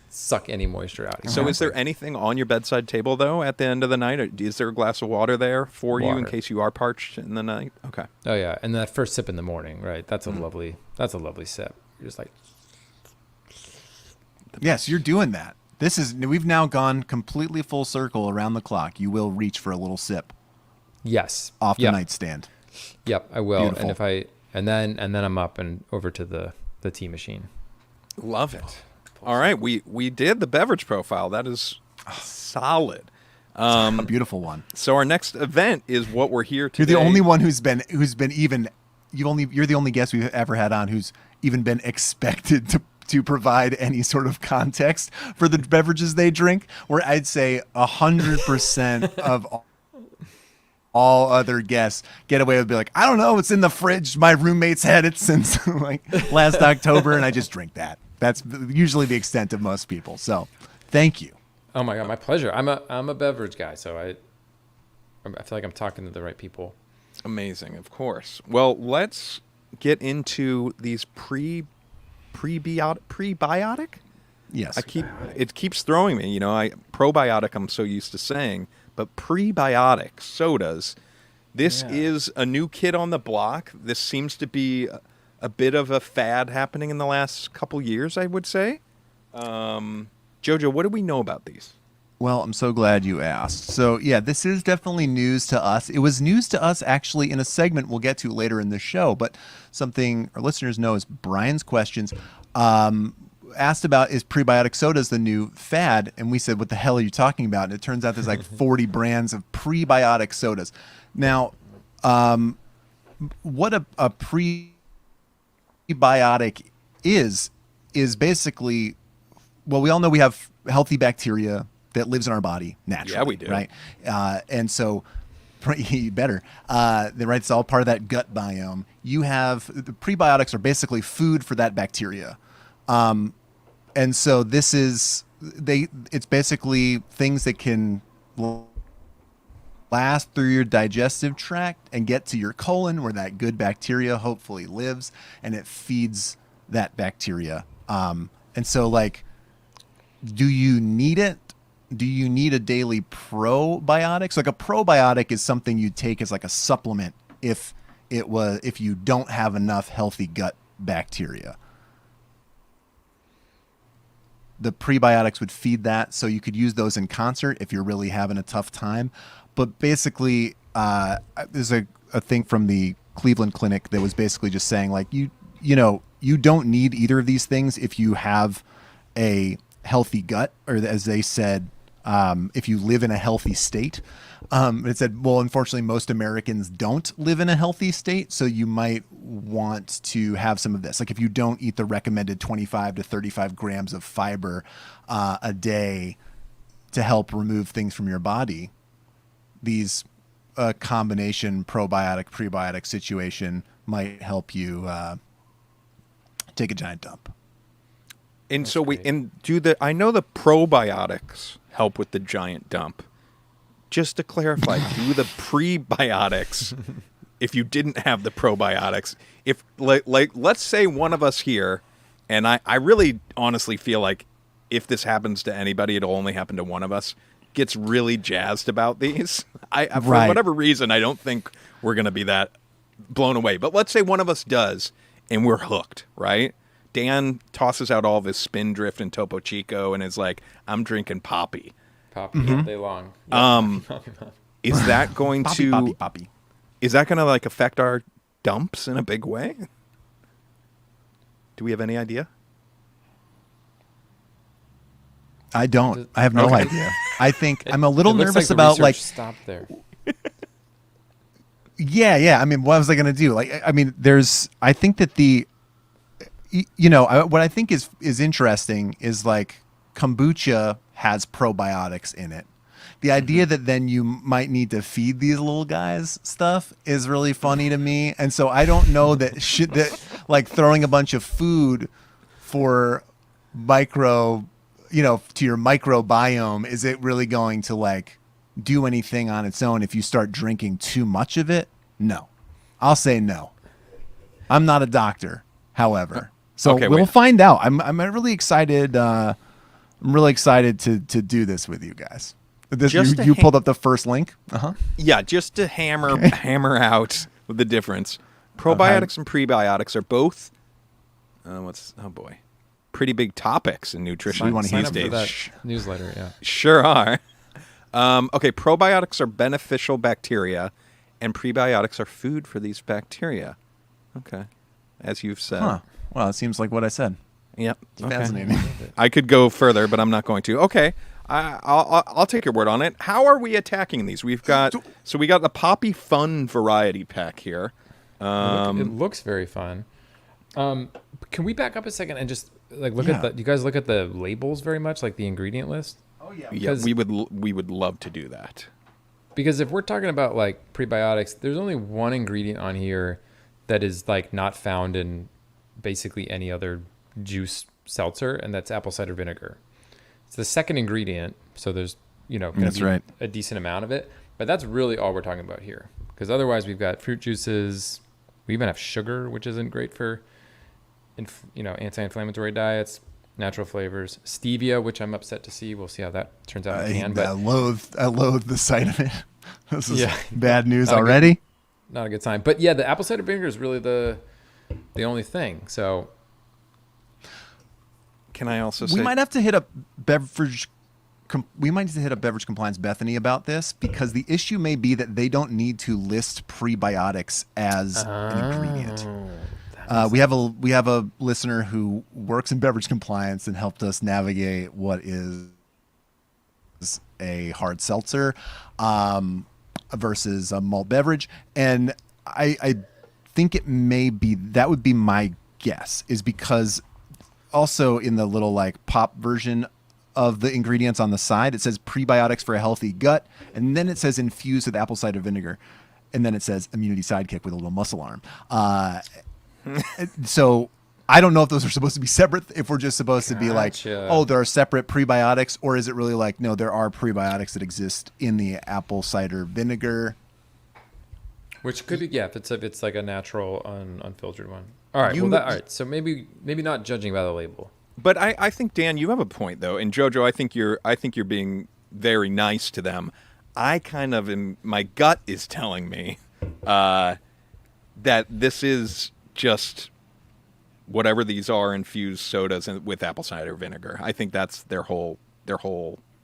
suck any moisture out. So is there anything on your bedside table, though, at the end of the night? Is there a glass of water there for you in Water. case you are parched in the night? Okay. Oh yeah, and that first sip in the morning, right? That's a lovely sip. You're just like, Yes, you're doing that. We've now gone completely full circle around the clock. You will reach for a little sip yes, off the Yep. nightstand. Yep, I will. Beautiful. And then I'm up and over to the tea machine. Love it. All right, we did the beverage profile. That is solid. A beautiful one. So our next event is what we're here You're today. the only one who's been even. You're the only guest we've ever had on who's even been expected to provide any sort of context for the beverages they drink. Where I'd say 100% of all other guests get away with be like, I don't know, it's in the fridge. My roommate's had it since like last October, and I just drink that. That's usually the extent of most people. So, thank you. Oh my god, my pleasure. I'm a beverage guy, so I feel like I'm talking to the right people. Amazing, of course. Well, let's get into these prebiotic. Yes. It keeps throwing me. Probiotic I'm so used to saying, but prebiotic sodas. This is a new kid on the block. This seems to be a bit of a fad happening in the last couple years, I would say. Jojo, what do we know about these? Well, I'm so glad you asked. So, yeah, this is definitely news to us. It was news to us actually in a segment we'll get to later in the show, but something our listeners know is Brian's questions asked about, is prebiotic sodas the new fad? And we said, what the hell are you talking about? And it turns out there's like 40 brands of prebiotic sodas. Now, what a prebiotic is basically, well, we all know we have healthy bacteria that lives in our body naturally. Yeah, we do. Right. And so you better. Right, it's all part of that gut biome. You have the prebiotics are basically food for that bacteria. And so this is it's basically things that can last through your digestive tract and get to your colon where that good bacteria hopefully lives, and it feeds that bacteria. And so, like, do you need it? Do you need a daily probiotic? So like a probiotic is something you take as like a supplement if you don't have enough healthy gut bacteria. The prebiotics would feed that, so you could use those in concert if you're really having a tough time. But basically, there's a thing from the Cleveland Clinic that was basically just saying, like, you don't need either of these things if you have a healthy gut, or as they said, if you live in a healthy state. It said, well, unfortunately, most Americans don't live in a healthy state, so you might want to have some of this. Like if you don't eat the recommended 25 to 35 grams of fiber a day to help remove things from your body, these combination probiotic-prebiotic situation might help you take a giant dump. And so I know the probiotics help with the giant dump. Just to clarify, do the prebiotics, if you didn't have the probiotics, if like let's say one of us here, and I really honestly feel like if this happens to anybody, it'll only happen to one of us, gets really jazzed about these. For whatever reason, I don't think we're going to be that blown away. But let's say one of us does, and we're hooked, right? Dan tosses out all of his Spindrift and Topo Chico and is like, I'm drinking POPPI. POPPI all day long. Is that going to POPPI. Is that going to like affect our dumps in a big way? Do we have any idea? I don't. I have no Okay. idea. I think I'm a little It looks nervous the about research like. Stop there. Yeah. I mean, what was I going to do? Like, I mean, I think that what I think is interesting is like kombucha has probiotics in it. The idea that then you might need to feed these little guys stuff is really funny to me. And so I don't know that like throwing a bunch of food for to your microbiome, is it really going to like do anything on its own if you start drinking too much of it? No. I'll say no. I'm not a doctor, however. So we'll find out. I'm really excited. I'm really excited to do this with you guys. You pulled up the first link. Yeah, just to hammer out the difference. Probiotics and prebiotics are both pretty big topics in nutrition We wanna Sign hear up for these that days. newsletter. Yeah. Sure are. Okay, probiotics are beneficial bacteria, and prebiotics are food for these bacteria. Okay, as you've said. Huh. Well, it seems like what I said. Yep. It's fascinating. I could go further, but I'm not going to. Okay, I'll take your word on it. How are we attacking these? We got the POPPI Fun variety pack here. It looks very fun. Can we back up a second and just like look at the? Do you guys look at the labels very much, like the ingredient list? Oh yeah. Yeah, we would love to do that. Because if we're talking about like prebiotics, there's only one ingredient on here that is like not found in basically any other juice seltzer, and that's apple cider vinegar. It's the second ingredient, so there's gonna be a decent amount of it, but that's really all we're talking about here. Because otherwise, we've got fruit juices. We even have sugar, which isn't great for anti-inflammatory diets. Natural flavors, stevia, which I'm upset to see. We'll see how that turns out. I loathe the sight of it. This is bad news already. Not a good sign. But yeah, the apple cider vinegar is really the only thing. So can I also say we might have to hit up Beverage we might need to hit up Beverage Compliance Bethany about this, because the issue may be that they don't need to list prebiotics as an ingredient. We have a listener who works in beverage compliance and helped us navigate what is a hard seltzer versus a malt beverage, and I think it may be that would be my guess, is because also in the little like pop version of the ingredients on the side, it says prebiotics for a healthy gut, and then it says infused with apple cider vinegar, and then it says immunity sidekick with a little muscle arm. So I don't know if those are supposed to be separate, if we're just supposed to be like, oh, there are separate prebiotics, or is it really like, no, there are prebiotics that exist in the apple cider vinegar. Which could be, yeah, if it's like a natural, unfiltered one. All right, all right. So maybe not judging by the label. But I think, Dan, you have a point though, and Jojo, I think you're being very nice to them. I kind of my gut is telling me that this is just whatever these are, infused sodas with apple cider vinegar. I think that's their whole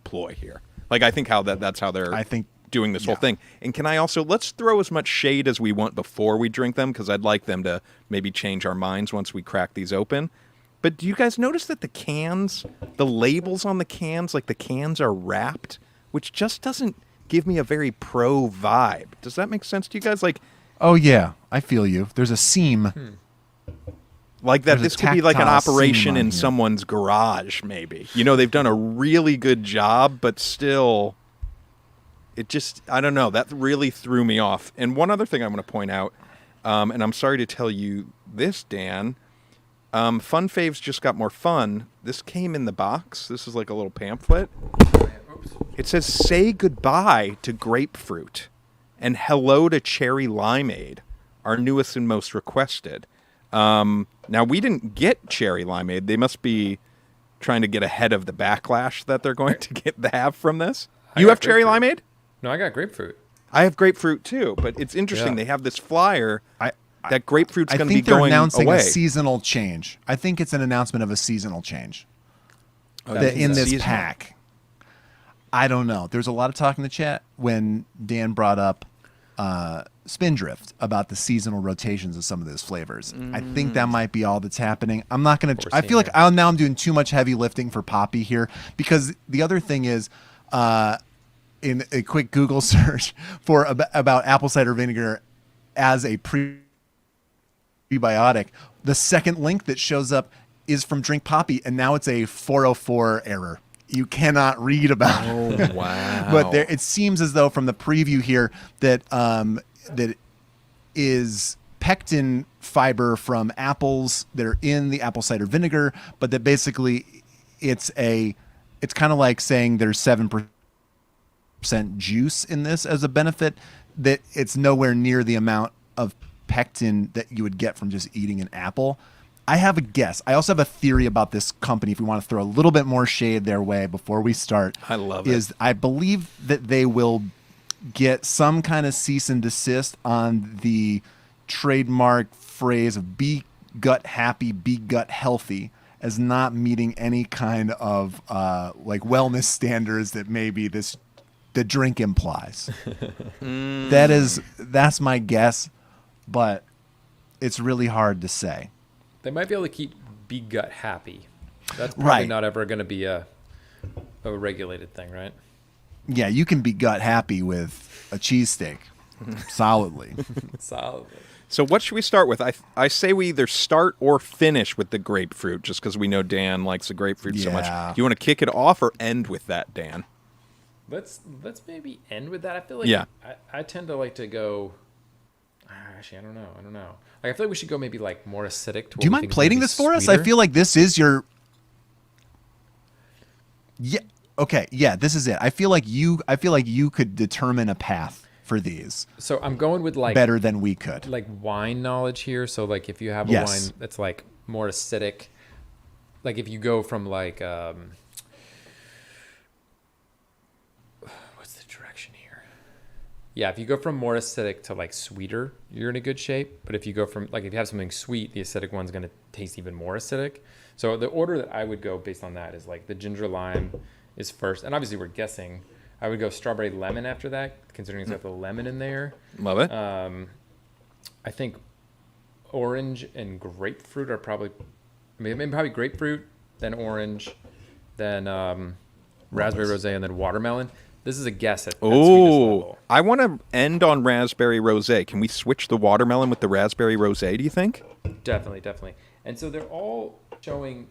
ploy here. Like, I think that's how they're doing this whole thing. And can I also, let's throw as much shade as we want before we drink them, because I'd like them to maybe change our minds once we crack these open. But do you guys notice that the labels on the cans, like the cans are wrapped, which just doesn't give me a very pro vibe. Does that make sense to you guys? Like, oh yeah, I feel you. There's a seam. Like that, this could be like an operation in someone's garage, maybe. You know, they've done a really good job, but still, it just, I don't know. That really threw me off. And one other thing I want to point out, and I'm sorry to tell you this, Dan, Fun Faves just got more fun. This came in the box. This is like a little pamphlet. It says, say goodbye to grapefruit and hello to cherry limeade, our newest and most requested. Now, we didn't get cherry limeade. They must be trying to get ahead of the backlash that they're going to have from this. You have cherry limeade? No, I got grapefruit. I have grapefruit too, but it's interesting. Yeah. They have this flyer that grapefruit's going to be I think they're going announcing away. a seasonal change. I think it's an announcement of a seasonal change in this pack. I don't know. There's a lot of talk in the chat when Dan brought up Spindrift about the seasonal rotations of some of those flavors. I think that might be all that's happening. I'm not going to. I feel like I'm doing too much heavy lifting for POPPI here, because the other thing is, in a quick Google search for about apple cider vinegar as a prebiotic, the second link that shows up is from Drink POPPI, and now it's a 404 error. You cannot read about it. Oh, wow. But it seems as though from the preview here that that is pectin fiber from apples that are in the apple cider vinegar, but that basically it's kind of like saying there's 7% juice in this as a benefit, that it's nowhere near the amount of pectin that you would get from just eating an apple. I have a guess. I also have a theory about this company, if we want to throw a little bit more shade their way before we start. I love it. I believe that they will get some kind of cease and desist on the trademark phrase of be gut happy, be gut healthy, as not meeting any kind of like wellness standards that maybe the drink implies. That's my guess, but it's really hard to say. They might be able to keep be gut happy. That's probably not ever going to be a regulated thing, right? Yeah, you can be gut happy with a cheesesteak, solidly. Solidly. So what should we start with? I say we either start or finish with the grapefruit, just because we know Dan likes the grapefruit so much. Do you want to kick it off or end with that, Dan? Let's maybe end with that. I feel like I tend to like to go. Actually, I don't know. Like, I feel like we should go maybe like more acidic. To Do you mind plating this for us? I feel like this is your. Yeah. Okay. Yeah. This is it. I feel like you could determine a path for these. So I'm going with like better than we could. Like wine knowledge here. So like if you have a wine that's like more acidic, like if you go from like what's the direction here? Yeah, if you go from more acidic to like sweeter, you're in a good shape. But if you go from like if you have something sweet, the acidic one's going to taste even more acidic. So the order that I would go based on that is like the ginger lime is first, and obviously we're guessing. I would go strawberry lemon after that, considering it's got the lemon in there. Love it. I think orange and grapefruit are probably, maybe probably grapefruit, then orange, then raspberry rosé, and then watermelon. This is a guess at sweetness level. I want to end on raspberry rosé. Can we switch the watermelon with the raspberry rosé, do you think? Definitely. And so they're all showing,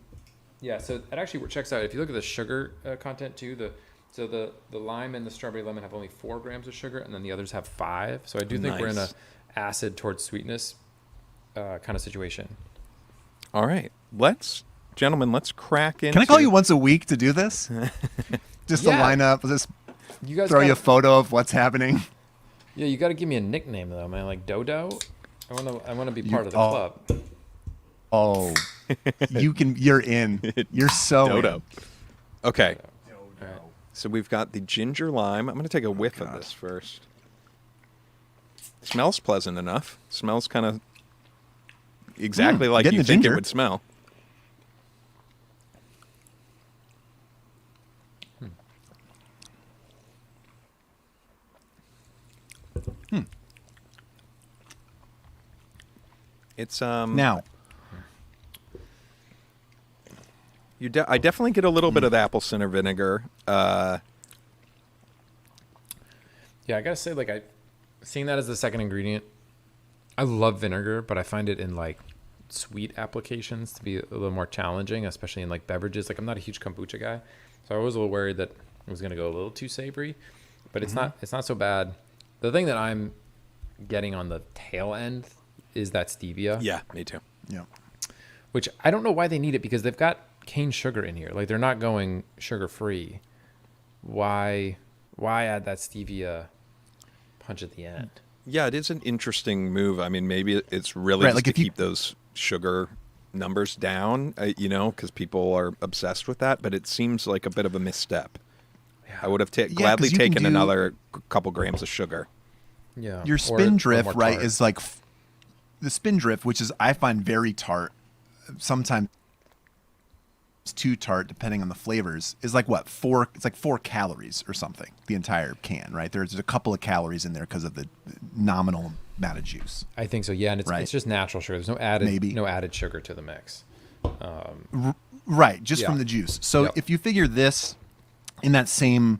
yeah, so it actually checks out. If you look at the sugar content too, the lime and the strawberry lemon have only 4 grams of sugar, and then the others have 5. So I do think we're in a acid towards sweetness kind of situation. All right. Gentlemen, let's crack into... Can I call you once a week to do this? Just to line up, just You guys throw you a photo of what's happening. Yeah, you got to give me a nickname though, man. Like Dodo. I want to be part of the club. Oh, you're in. You're so Dodo. in. Okay. All right. So we've got the ginger lime. I'm going to take a whiff of this first. Smells pleasant enough. Smells kind of exactly like getting you the think ginger. it would smell. It's Now, I definitely get a little bit of the apple cider vinegar. Yeah, I gotta say, like, seeing that as the second ingredient, I love vinegar, but I find it in like sweet applications to be a little more challenging, especially in like beverages. Like, I'm not a huge kombucha guy, so I was a little worried that it was gonna go a little too savory, but it's not so bad. The thing that I'm getting on the tail end is that stevia. Yeah, me too. yeah. Which I don't know why they need it, because they've got cane sugar in here. Like, they're not going sugar free. Why add that stevia punch at the end? Yeah, it is an interesting move. I mean, maybe it's really just like to if you- keep those sugar numbers down, because people are obsessed with that, but it seems like a bit of a misstep. I would have gladly 'cause you can taken do- another couple grams of sugar. Yeah. Your Or spin drift, more right, tart. is like the spin drift, which is I find very tart. Sometimes it's too tart, depending on the flavors. Is like what 4? It's like 4 calories or something. The entire can, right? There's a couple of calories in there because of the nominal amount of juice. I think so. Yeah, and Right. it's just natural sugar. There's no added sugar to the mix. Right, just Yeah. from the juice. So Yep. if you figure this in that same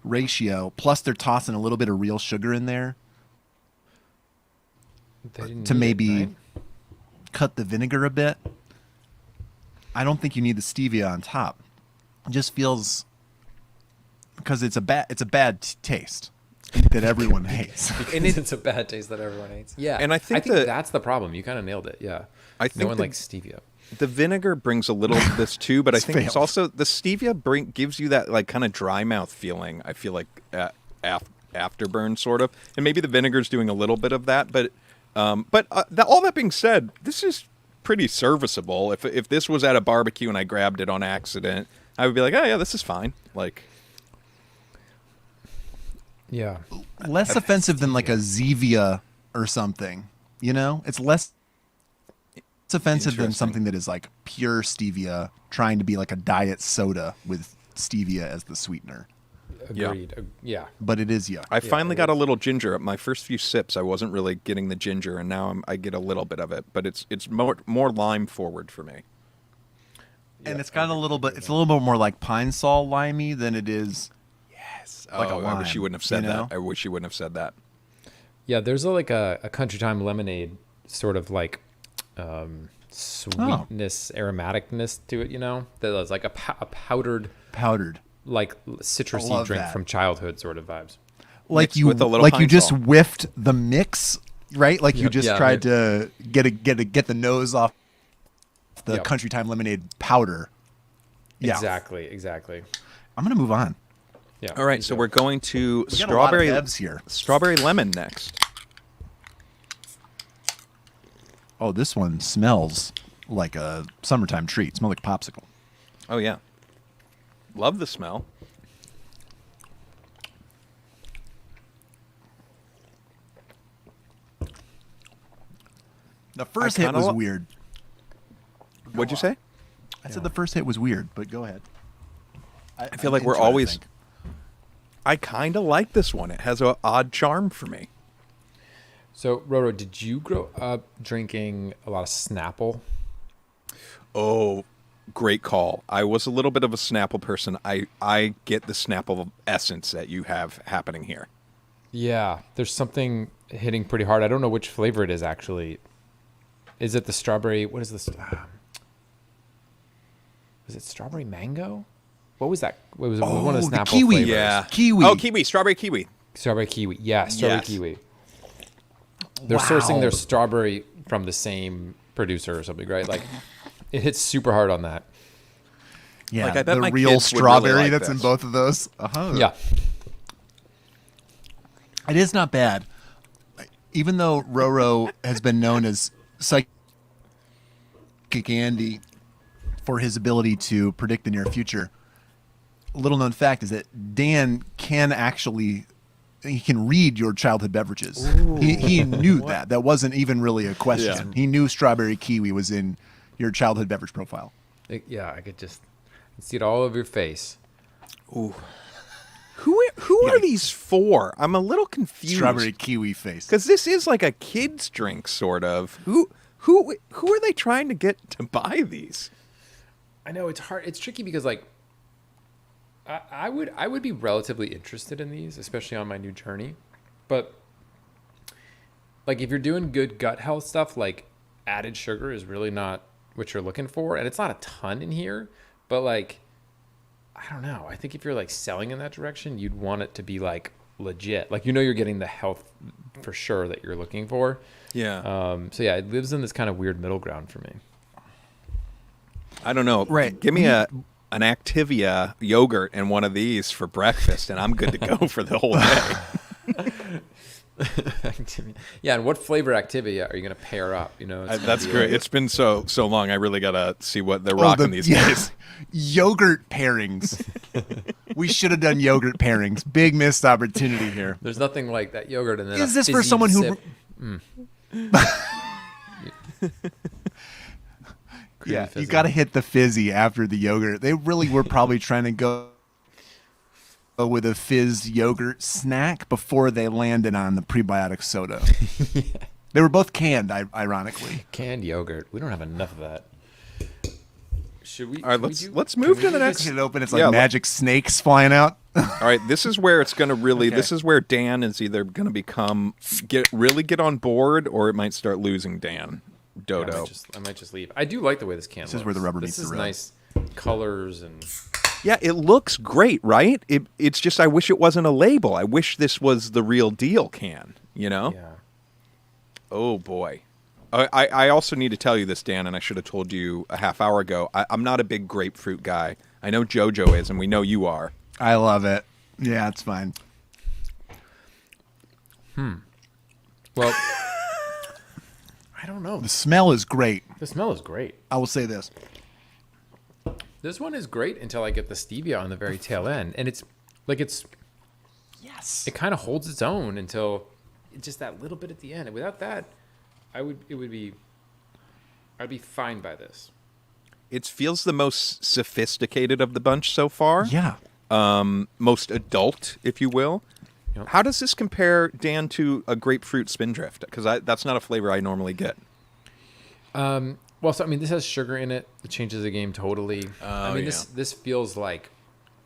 ratio, plus they're tossing a little bit of real sugar in there They didn't to need it, maybe right? cut the vinegar a bit, I don't think you need the stevia on top. It just feels, because it's a bad taste that everyone hates. And it's a bad taste that everyone hates. Yeah, And I think that- that's the problem. You kind of nailed it. Yeah, I no think one that- likes stevia. The vinegar brings a little of this too, but I think it's failed. also the stevia gives you that like kind of dry mouth feeling. I feel like afterburn sort of, and maybe the vinegar's doing a little bit of that. But all that being said, this is pretty serviceable. If this was at a barbecue and I grabbed it on accident, I would be like, oh yeah, this is fine. Like, Yeah, Less offensive than like a Zevia or something. It's less offensive than Interesting. something that is like pure stevia trying to be like a diet soda with stevia as the sweetener. agreed. Yeah, But it is yuck. I finally got a little ginger. My first few sips, I wasn't really getting the ginger, and now I get a little bit of it. But it's more lime forward for me. And it's got a little bit. It's a little bit more like pine sol limey than it is. Like a I wish you lime, wouldn't have said you know? that. I wish you wouldn't have said that. yeah. There's a country time lemonade sort of like sweetness, aromaticness to it. That is like a powdered Powdered, like I citrusy love drink that. from childhood sort of vibes. like Mixed you with a little like you pine just sol. whiffed the mix, right? Like you just Yeah, tried to get the nose off the Yep. country time lemonade powder. Yeah, Exactly. I'm gonna move on. Yeah. All right, so we're going to We got a lot of strawberry bevs here. strawberry lemon next. Oh, this one smells like a summertime treat. It smells like a popsicle. Oh yeah, love the smell. The first hit kinda was lo- weird. What'd you say? I said the first hit was weird, but go ahead. I feel like we're always. I kind of like this one. It has an odd charm for me. So, Roro, did you grow up drinking a lot of Snapple? Oh, great call. I was a little bit of a Snapple person. I get the Snapple essence that you have happening here. Yeah, there's something hitting pretty hard. I don't know which flavor it is, actually. Is it the strawberry? What is this? Was it strawberry mango? What was that? What was one of the Snapple kiwi. flavors? Yeah. Kiwi. Oh, kiwi. Strawberry kiwi. Strawberry kiwi. Yeah, strawberry Yes. kiwi. They're Wow. sourcing their strawberry from the same producer or something, right? Like, it hits super hard on that. Yeah, Like, I bet the my real kids would strawberry really like that's in this. both of those. Uh-huh. Yeah. It is not bad. Even though Roro has been known as Psychic Andy for his ability to predict the near future, a little known fact is that Dan can actually he can read your childhood beverages. He knew that. That wasn't even really a question. Yeah. He knew strawberry kiwi was in your childhood beverage profile. Yeah, I could just see it all over your face. Who are these for? I'm a little confused. Strawberry kiwi face. Because this is like a kid's drink, sort of. Who are they trying to get to buy these? I know it's hard. It's tricky because like I would be relatively interested in these, especially on my new journey. But like if you're doing good gut health stuff, like added sugar is really not what you're looking for, and it's not a ton in here. But like I don't know. I think if you're like selling in that direction, you'd want it to be like legit. Like you're getting the health for sure that you're looking for. Yeah. So yeah, it lives in this kind of weird middle ground for me. I don't know. Right. Give me an Activia yogurt and one of these for breakfast, and I'm good to go for the whole day. Yeah, and what flavor Activia are you going to pair up? It's gonna That's be great. like- It's been so long. I really gotta see what they're rocking these days. Yogurt pairings. We should have done yogurt pairings. Big missed opportunity here. There's nothing like that yogurt and then Is a this for fizzy someone who- sip. Yeah, fizzy. you got to hit the fizzy after the yogurt. They really were probably trying to go with a fizz yogurt snack before they landed on the prebiotic soda. They were both canned, ironically. Canned yogurt. We don't have enough of that. Should we? All right, can let's move to the Just next. hit it open. It's like Yeah, magic snakes flying out. All right, this is where it's gonna really. Okay. This is where Dan is either gonna get on board, or it might start losing Dan. Dodo. I might just leave. I do like the way this can. This is where the rubber meets This the is road. nice colors and Yeah, it looks great, right? It's just I wish it wasn't a label. I wish this was the real deal can. yeah. Oh boy. I also need to tell you this, Dan, and I should have told you a half hour ago. I'm not a big grapefruit guy. I know JoJo is, and we know you are. I love it. Yeah, it's fine. Well, I don't know. The smell is great. The smell is great. I will say this. This one is great until I get the stevia on the very tail end, and it's Yes. it kind of holds its own until just that little bit at the end. And without that, I'd be fine by this. It feels the most sophisticated of the bunch so far. Yeah. Most adult, if you will. Yep. How does this compare, Dan, to a grapefruit spindrift? Because that's not a flavor I normally get. Well, so I mean, this has sugar in it. It changes the game totally. I mean, yeah. this feels like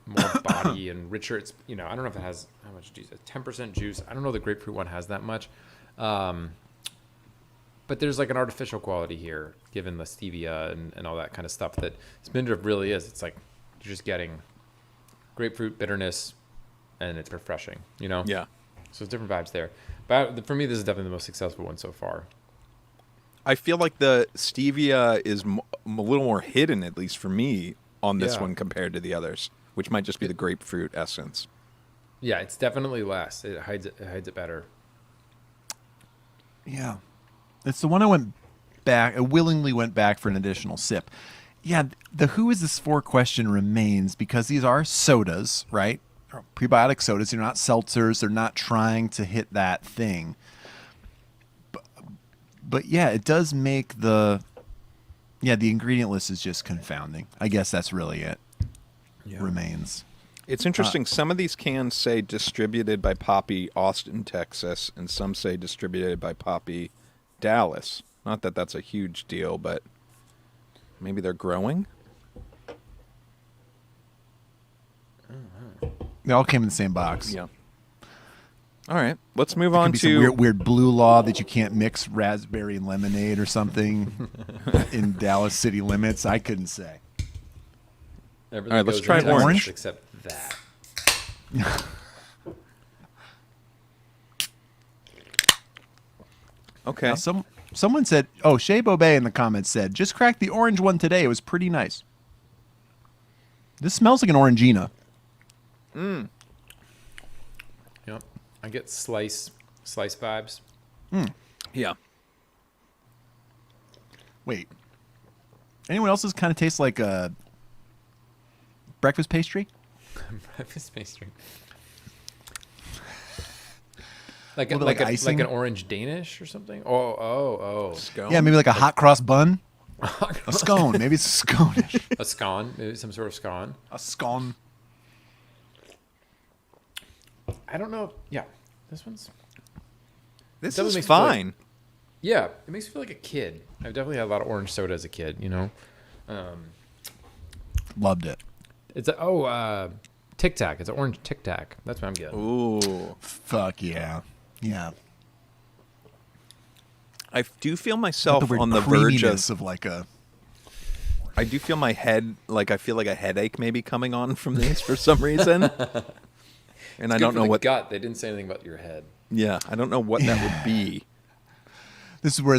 more body and richer. It's I don't know if it has how much juice. 10% juice. I don't know the grapefruit one has that much. But there's like an artificial quality here, given the stevia and all that kind of stuff that Spindrift really is. It's like you're just getting grapefruit bitterness, and it's refreshing, Yeah. So it's different vibes there. But for me, this is definitely the most successful one so far. I feel like the stevia is a little more hidden, at least for me, on this Yeah. one compared to the others, which might just be the grapefruit essence. Yeah, it's definitely less. It hides it better. Yeah. It's the one I willingly went back for an additional sip. Yeah, the who is this for question remains because these are sodas, right? Prebiotic sodas. They're not seltzers. They're not trying to hit that thing. But yeah, it does make the ingredient list is just confounding. I guess that's really it. Yeah. remains. It's interesting. Some of these cans say distributed by POPPI, Austin, Texas, and some say distributed by POPPI, Dallas. Not that that's a huge deal, but maybe they're growing. They all came in the same box. Yeah. All right. Let's move Could on be to some weird blue law that you can't mix raspberry and lemonade or something in Dallas city limits. I couldn't say. Everything All right, let's goes try in Texas orange. except that. okay. Now, someone said, oh, Shea Bobet in the comments said, just cracked the orange one today. It was pretty nice. This smells like an Orangina. Yep. I get slice vibes. Yeah. Wait. Anyone else's kind of tastes like a breakfast pastry? Breakfast pastry. Like little bit like icing? like an orange Danish or something. Oh. Scone? Yeah, maybe like a hot cross bun. A scone. Maybe it's a scone. A scone, maybe some sort of scone. A scone. I don't know. Yeah, this one's. This Definitely is makes me feel like- fine. Yeah, it makes me feel like a kid. I've definitely had a lot of orange soda as a kid. You know. Loved it. It's a Tic Tac. It's an orange Tic Tac. That's what I'm getting. Ooh. Fuck yeah. Yeah. I do feel myself weird on the verge creaminess of like a. I do feel my head, like I feel like a headache maybe coming on from these for some reason. And I don't know what. gut. They didn't say anything about your head. Yeah, I don't know what that would be. This is where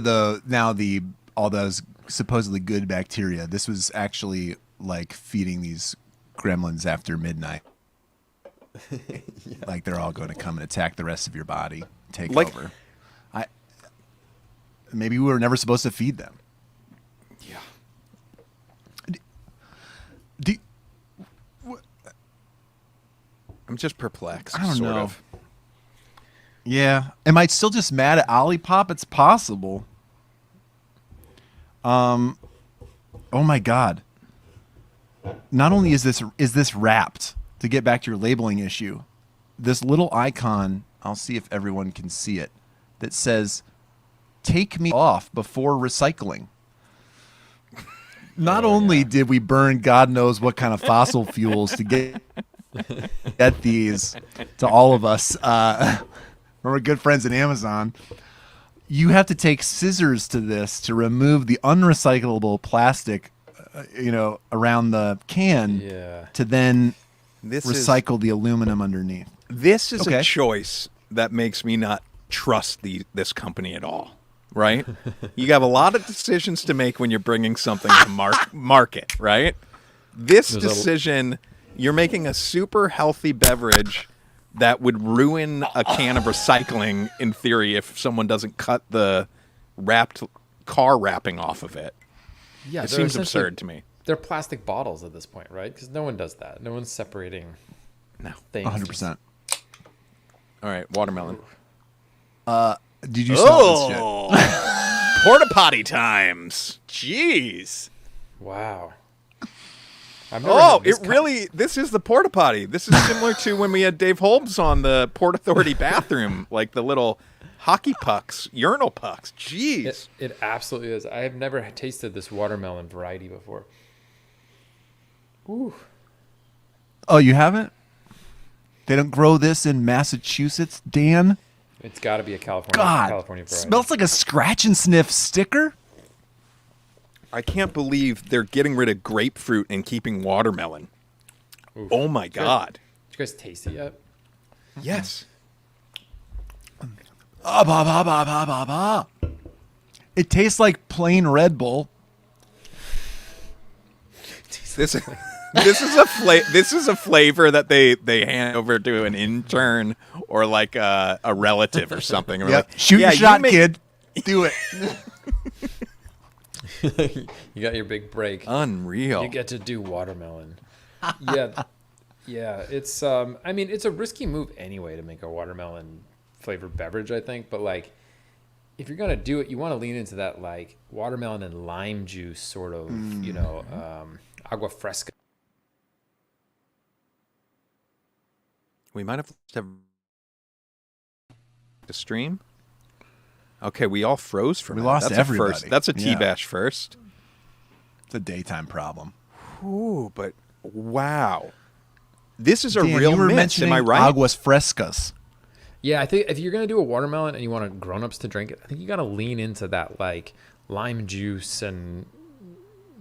all those supposedly good bacteria. This was actually like feeding these gremlins after midnight. Like they're all going to come and attack the rest of your body, take over. Maybe we were never supposed to feed them. Yeah. Do, I'm just perplexed. I don't sort know. of. Yeah. Am I still just mad at Olipop? It's possible. Oh my God. Not only is this wrapped, to get back to your labeling issue, this little icon, I'll see if everyone can see it, that says, "Take me off before recycling." Not only did we burn God knows what kind of fossil fuels to get these to all of us, from our good friends at Amazon, you have to take scissors to this to remove the unrecyclable plastic, around the can to then recycle the aluminum underneath. This is Okay. a choice that makes me not trust this company at all. Right? You have a lot of decisions to make when you're bringing something to market, right? This decision, you're making a super healthy beverage that would ruin a can of recycling in theory if someone doesn't cut the car wrapping off of it. Yeah, It they're seems essentially- absurd to me. They're plastic bottles at this point, right? Because no one does that. No one's separating No. things. 100%. All right, watermelon. Did you smell this shit? Porta potty times. Jeez. Wow. I've never had this This is the porta potty. This is similar to when we had Dave Holmes on the Port Authority bathroom, like the little hockey pucks, urinal pucks. Jeez. It absolutely is. I have never tasted this watermelon variety before. Ooh. Oh, you haven't? They don't grow this in Massachusetts, Dan? It's got to be a California God, variety. smells like a scratch and sniff sticker. I can't believe they're getting rid of grapefruit and keeping watermelon. Oof. Oh my God. Did you guys taste it yet? Yes. It tastes like plain Red Bull. This is a flavor that they hand over to an intern or like a relative or something. Or like, Shoot your you shot, make- kid. Do it. You got your big break. Unreal. You get to do watermelon. Yeah. It's I mean, it's a risky move anyway to make a watermelon flavored beverage, I think. But like, if you're gonna do it, you want to lean into that like watermelon and lime juice sort of, agua fresca. We might have to stream. Okay, we all froze for a We minute. lost That's everybody. A first. That's a Yeah. T-bash first. It's a daytime problem. Ooh, but wow. This is a Dan, real you were miss, mentioning am I right? aguas frescas. Yeah, I think if you're gonna do a watermelon and you want grown-ups to drink it, I think you gotta lean into that like lime juice and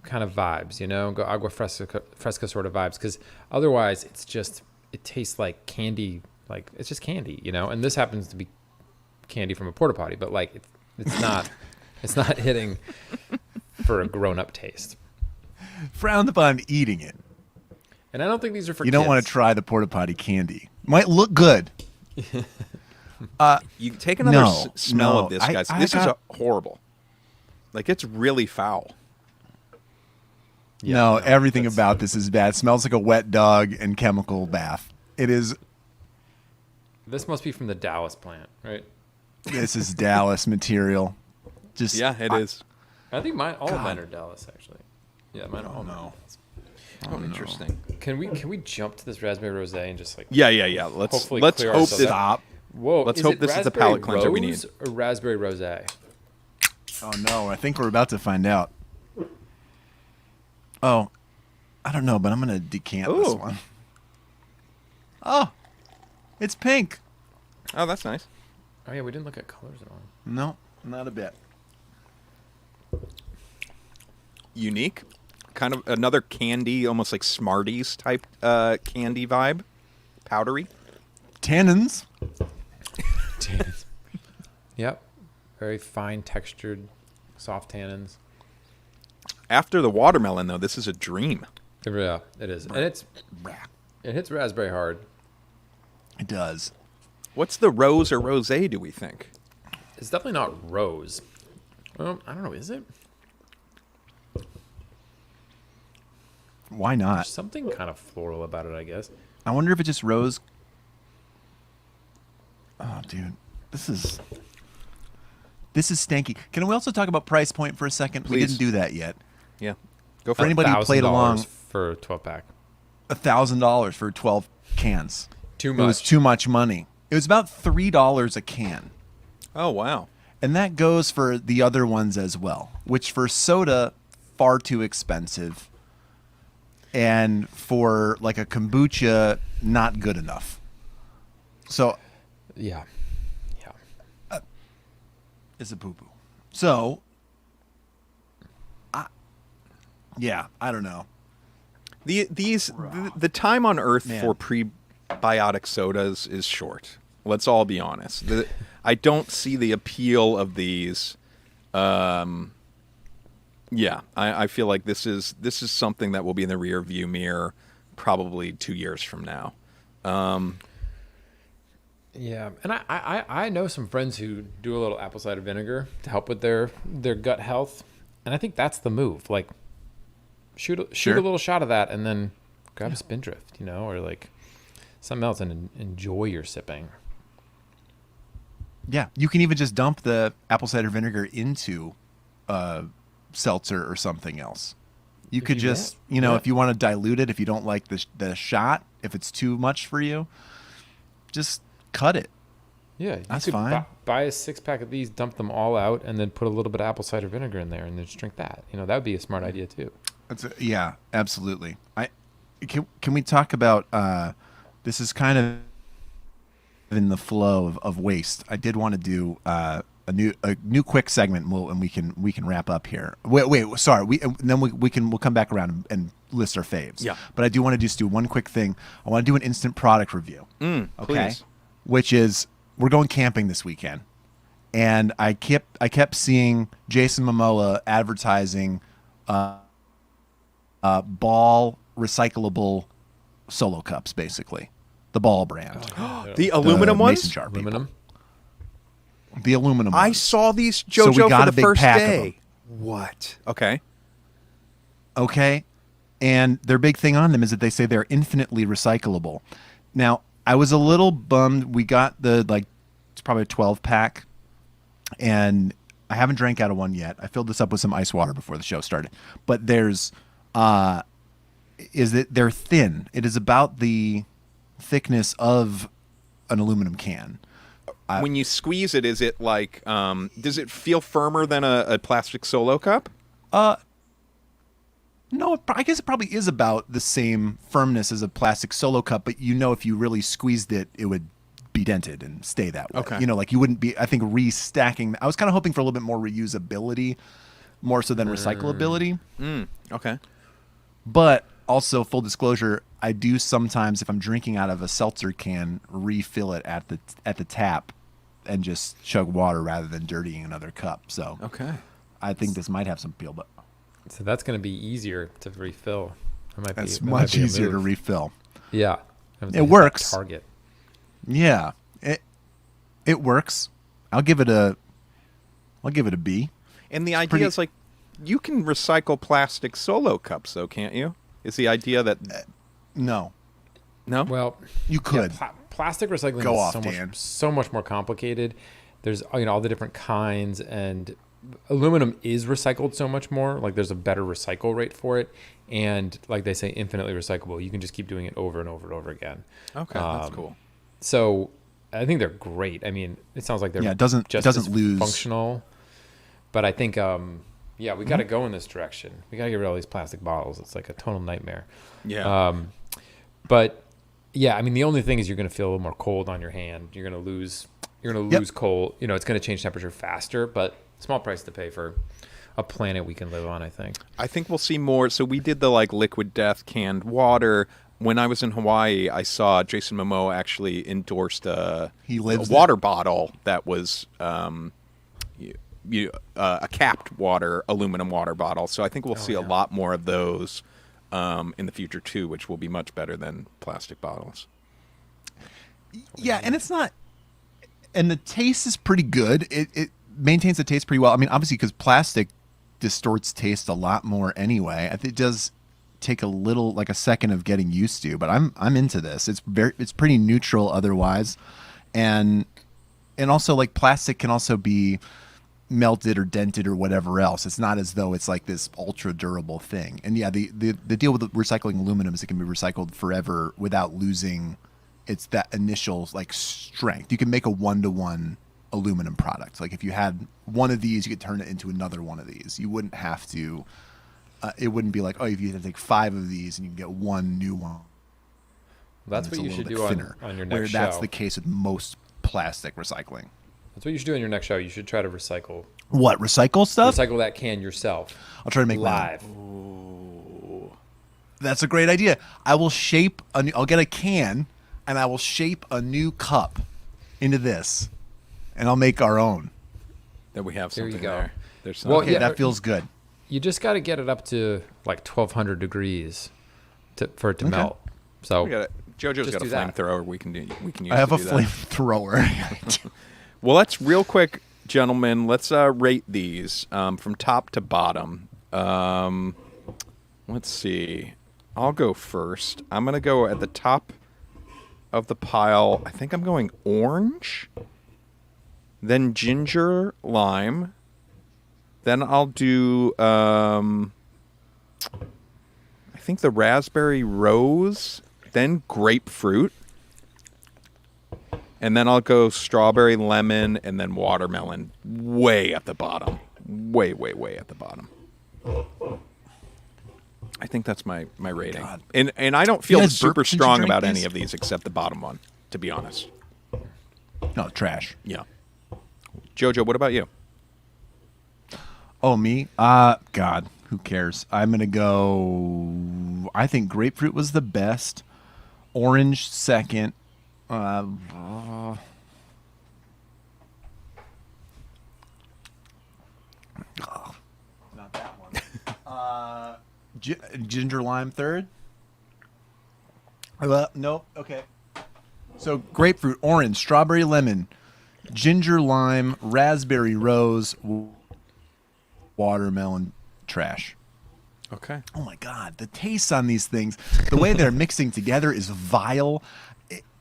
kind of vibes, go agua fresca sort of vibes, because otherwise it tastes like candy, like it's just candy, and this happens to be candy from a porta potty, but like it's not it's not hitting for a grown-up taste. Frowned upon eating it. And I don't think these are for You don't kids. want to try the porta potty candy. Might look good. You take another No, smell no, of this, I- guys. I This is got- horrible. Like, it's really foul. No, everything about this is bad. It smells like a wet dog and chemical bath. It is. This must be from the Dallas plant, right? This is Dallas material. Just Yeah, it is. I think all of mine are Dallas, actually. Yeah, mine are all no. Oh, interesting. Can we jump to this raspberry rosé and just like Yeah. Let's Hopefully let's clear hope ourselves this. out. Whoa? Let's is hope it this is the raspberry palate cleanser we rose or raspberry rosé? Oh no! I think we're about to find out. Oh, I don't know, but I'm gonna decant this Ooh. one. Oh, it's pink. Oh, that's nice. Oh yeah, we didn't look at colors at all. No, not a bit. Unique. Kind of another candy, almost like Smarties type candy vibe. Powdery. Tannins. Yep, very fine textured, soft tannins. After the watermelon, though, this is a dream. Yeah, it is, and it hits raspberry hard. It does. What's the rose or rosé, do we think? It's definitely not rose. Well, I don't know. Is it? Why not? There's something kind of floral about it, I guess. I wonder if it just rose. Oh, dude, this is stanky. Can we also talk about price point for a second? We Please. didn't do that yet. Yeah. Go For for it. anybody who played $1,000 along, for a 12-pack. $1,000 for 12 cans. Too It was much. too much money. It was about $3 a can. Oh, wow. And that goes for the other ones as well, which for soda, far too expensive. And for like a kombucha, not good enough. So Yeah. it's a poo-poo. So, I don't know. The time on Earth Man. for prebiotic sodas is short. Let's all be honest. I don't see the appeal of these. Yeah, I feel like this is something that will be in the rear view mirror probably 2 years from now. Yeah, and I know some friends who do a little apple cider vinegar to help with their gut health, and I think that's the move. Like, shoot a little shot of that, and then grab a Spindrift, or like something else, and enjoy your sipping. Yeah, you can even just dump the apple cider vinegar into seltzer or something else. You could you just, want. Yeah. if you want to dilute it, if you don't like the shot, if it's too much for you, just cut it. Yeah, you That's could fine. Buy a 6-pack of these, dump them all out, and then put a little bit of apple cider vinegar in there, and then just drink that. That would be a smart idea too. Yeah, absolutely. Can we talk about this is kind of in the flow of waste. I did want to do a new quick segment, and we can wrap up here. Wait, sorry. We'll come back around and list our faves. Yeah. But I do want to just do one quick thing. I want to do an instant product review. Okay. Please. Which is we're going camping this weekend, and I kept seeing Jason Momoa advertising Ball recyclable solo cups, basically the Ball brand. The aluminum ones? Mason jar people. Aluminum. The aluminum I ones. saw these, So JoJo, we got for a the big first pack of day. them. What? Okay. Okay. And their big thing on them is that they say they're infinitely recyclable. Now, I was a little bummed. We got it's probably a 12 pack, and I haven't drank out of one yet. I filled this up with some ice water before the show started. But is that they're thin. It is about the thickness of an aluminum can. When you squeeze it, is it like, does it feel firmer than a plastic Solo cup? No, I guess it probably is about the same firmness as a plastic Solo cup, but if you really squeezed it, it would be dented and stay that way. Okay. Like you wouldn't be, I think, restacking. I was kind of hoping for a little bit more reusability, more so than recyclability. Okay. But also, full disclosure, I do sometimes, if I'm drinking out of a seltzer can, refill it at the tap and just chug water rather than dirtying another cup. So Okay. I think this might have some appeal, but So that's going to be easier to refill. it's much easier to refill. Yeah. It works. Target. Yeah, it works. I'll give it a B. And the idea is like, you can recycle plastic Solo cups, though, can't you? Is the idea that No, no? Well, you could. plastic recycling Go is off, so Dan. much so much more complicated. There's all the different kinds, and aluminum is recycled so much more. Like there's a better recycle rate for it, and like they say, infinitely recyclable. You can just keep doing it over and over and over again. Okay, that's cool. So I think they're great. I mean, it sounds like they're Yeah, it doesn't as lose functional. But I think we got to go in this direction. We got to get rid of all these plastic bottles. It's like a total nightmare. Yeah. But yeah, I mean, the only thing is you're going to feel a little more cold on your hand. You're going to lose cold. It's going to change temperature faster, but small price to pay for a planet we can live on, I think. I think we'll see more. So we did the liquid death canned water. When I was in Hawaii, I saw Jason Momoa actually endorsed a water bottle that was a capped aluminum water bottle. So I think we'll see a lot more of those in the future too, which will be much better than plastic bottles. Yeah, and it's not, and the taste is pretty good. It maintains the taste pretty well. I mean, obviously, because plastic distorts taste a lot more anyway. I think it does take a second of getting used to, but I'm into this. It's pretty neutral otherwise, and also like plastic can also be melted or dented or whatever else. It's not as though it's like this ultra durable thing. And yeah, the deal with recycling aluminum is it can be recycled forever without losing that initial like strength. You can make a 1-to-1 aluminum product. Like if you had one of these, you could turn it into another one of these. You wouldn't have to. It wouldn't be like, if you had to take 5 of these and you can get one new one. That's what you should do on your next where show. That's the case with most plastic recycling. That's what you should do on your next show. You should try to recycle stuff. Recycle that can yourself. I'll try to make live. That's a great idea. I will shape I'll get a can and I will shape a new cup into this, and I'll make our own. That we have There you something go. there. There's Well, something. Okay, that feels good. You just got to get it up to like 1,200 degrees for it to melt. So JoJo's just got a do that. flamethrower we can use. I have a to do that. flamethrower. Well, let's real quick, gentlemen. Let's rate these from top to bottom. Let's see. I'll go first. I'm gonna go at the top of the pile. I think I'm going orange, then ginger lime, then I'll do I think the raspberry rose, then grapefruit, and then I'll go strawberry lemon, and then watermelon way at the bottom. Way at the bottom. I think that's my rating. God. And I don't feel guys super burp since you strong drank about these? any of these except the bottom one, to be honest. No, trash. Yeah. Jojo, what about you? Oh, me? God, who cares? I'm going to go, I think grapefruit was the best. Orange second. Not that one. Ginger lime third. No, okay. So grapefruit, orange, strawberry lemon, ginger lime, raspberry rose, watermelon, trash. Okay. Oh my God, the taste on these things, the way they're mixing together is vile.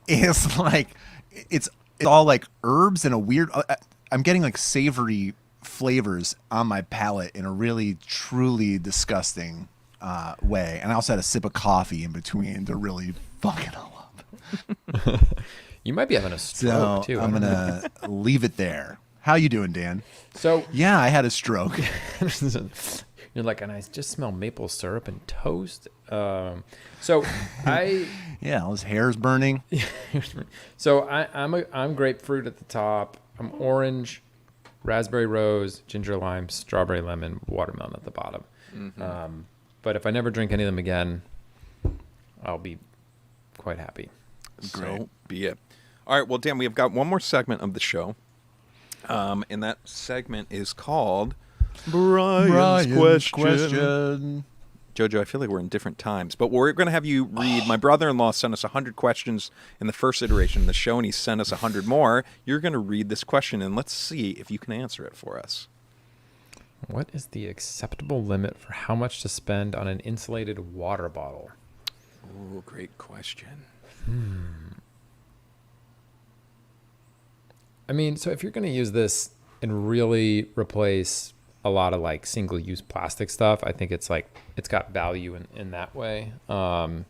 It's like, it's all like herbs and a weird, I'm getting like savory flavors on my palate in a really, truly disgusting way. And I also had a sip of coffee in between to really fuck it all up. You might be having a stroke So too. I'm gonna leave it there. How you doing, Dan? So Yeah, I had a stroke. you're like, and I just smell maple syrup and toast. So I. Yeah, his hair's burning. So I'm grapefruit at the top. I'm orange, raspberry rose, ginger lime, strawberry lemon, watermelon at the bottom. But if I never drink any of them again, I'll be quite happy. So be it. All right. Well, Dan, we have got one more segment of the show. And that segment is called Brian's Question. Jojo, I feel like we're in different times, but we're going to have you read. My brother-in-law sent us 100 questions in the first iteration of the show, and he sent us 100 more. You're going to read this question, and let's see if you can answer it for us. What is the acceptable limit for how much to spend on an insulated water bottle? Oh, great question. I mean, so if you're going to use this and really replace a lot of like single-use plastic stuff, I think it's like it's got value in that way. If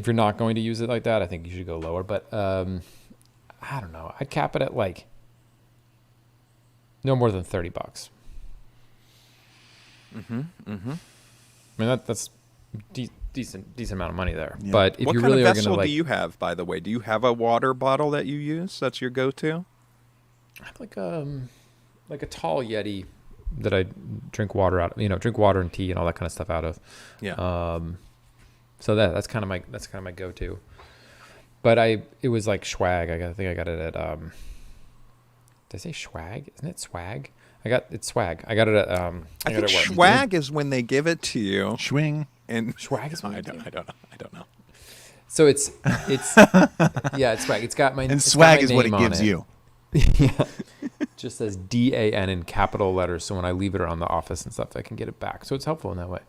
you're not going to use it like that, I think you should go lower. But I don't know. I'd cap it at like no more than $30. I mean that's decent amount of money there. Yeah. But if What you kind really of are vessel going to like, do you have, by the way? Do you have a water bottle that you use? That's your go-to? I have like a tall Yeti that I drink water out of, drink water and tea and all that kind of stuff out of. Yeah. So that's kind of my go-to. But it was like swag. I think I got it at did I say swag? Isn't it swag? It's swag. I got it at I think swag is when they give it to you. Swing. And Swag is when I they don't give it. I don't know. So it's yeah, it's swag. It's got my And it's swag got my is what it name on gives you. Yeah. Just says DAN in capital letters, so when I leave it around the office and stuff, I can get it back. So it's helpful in that way.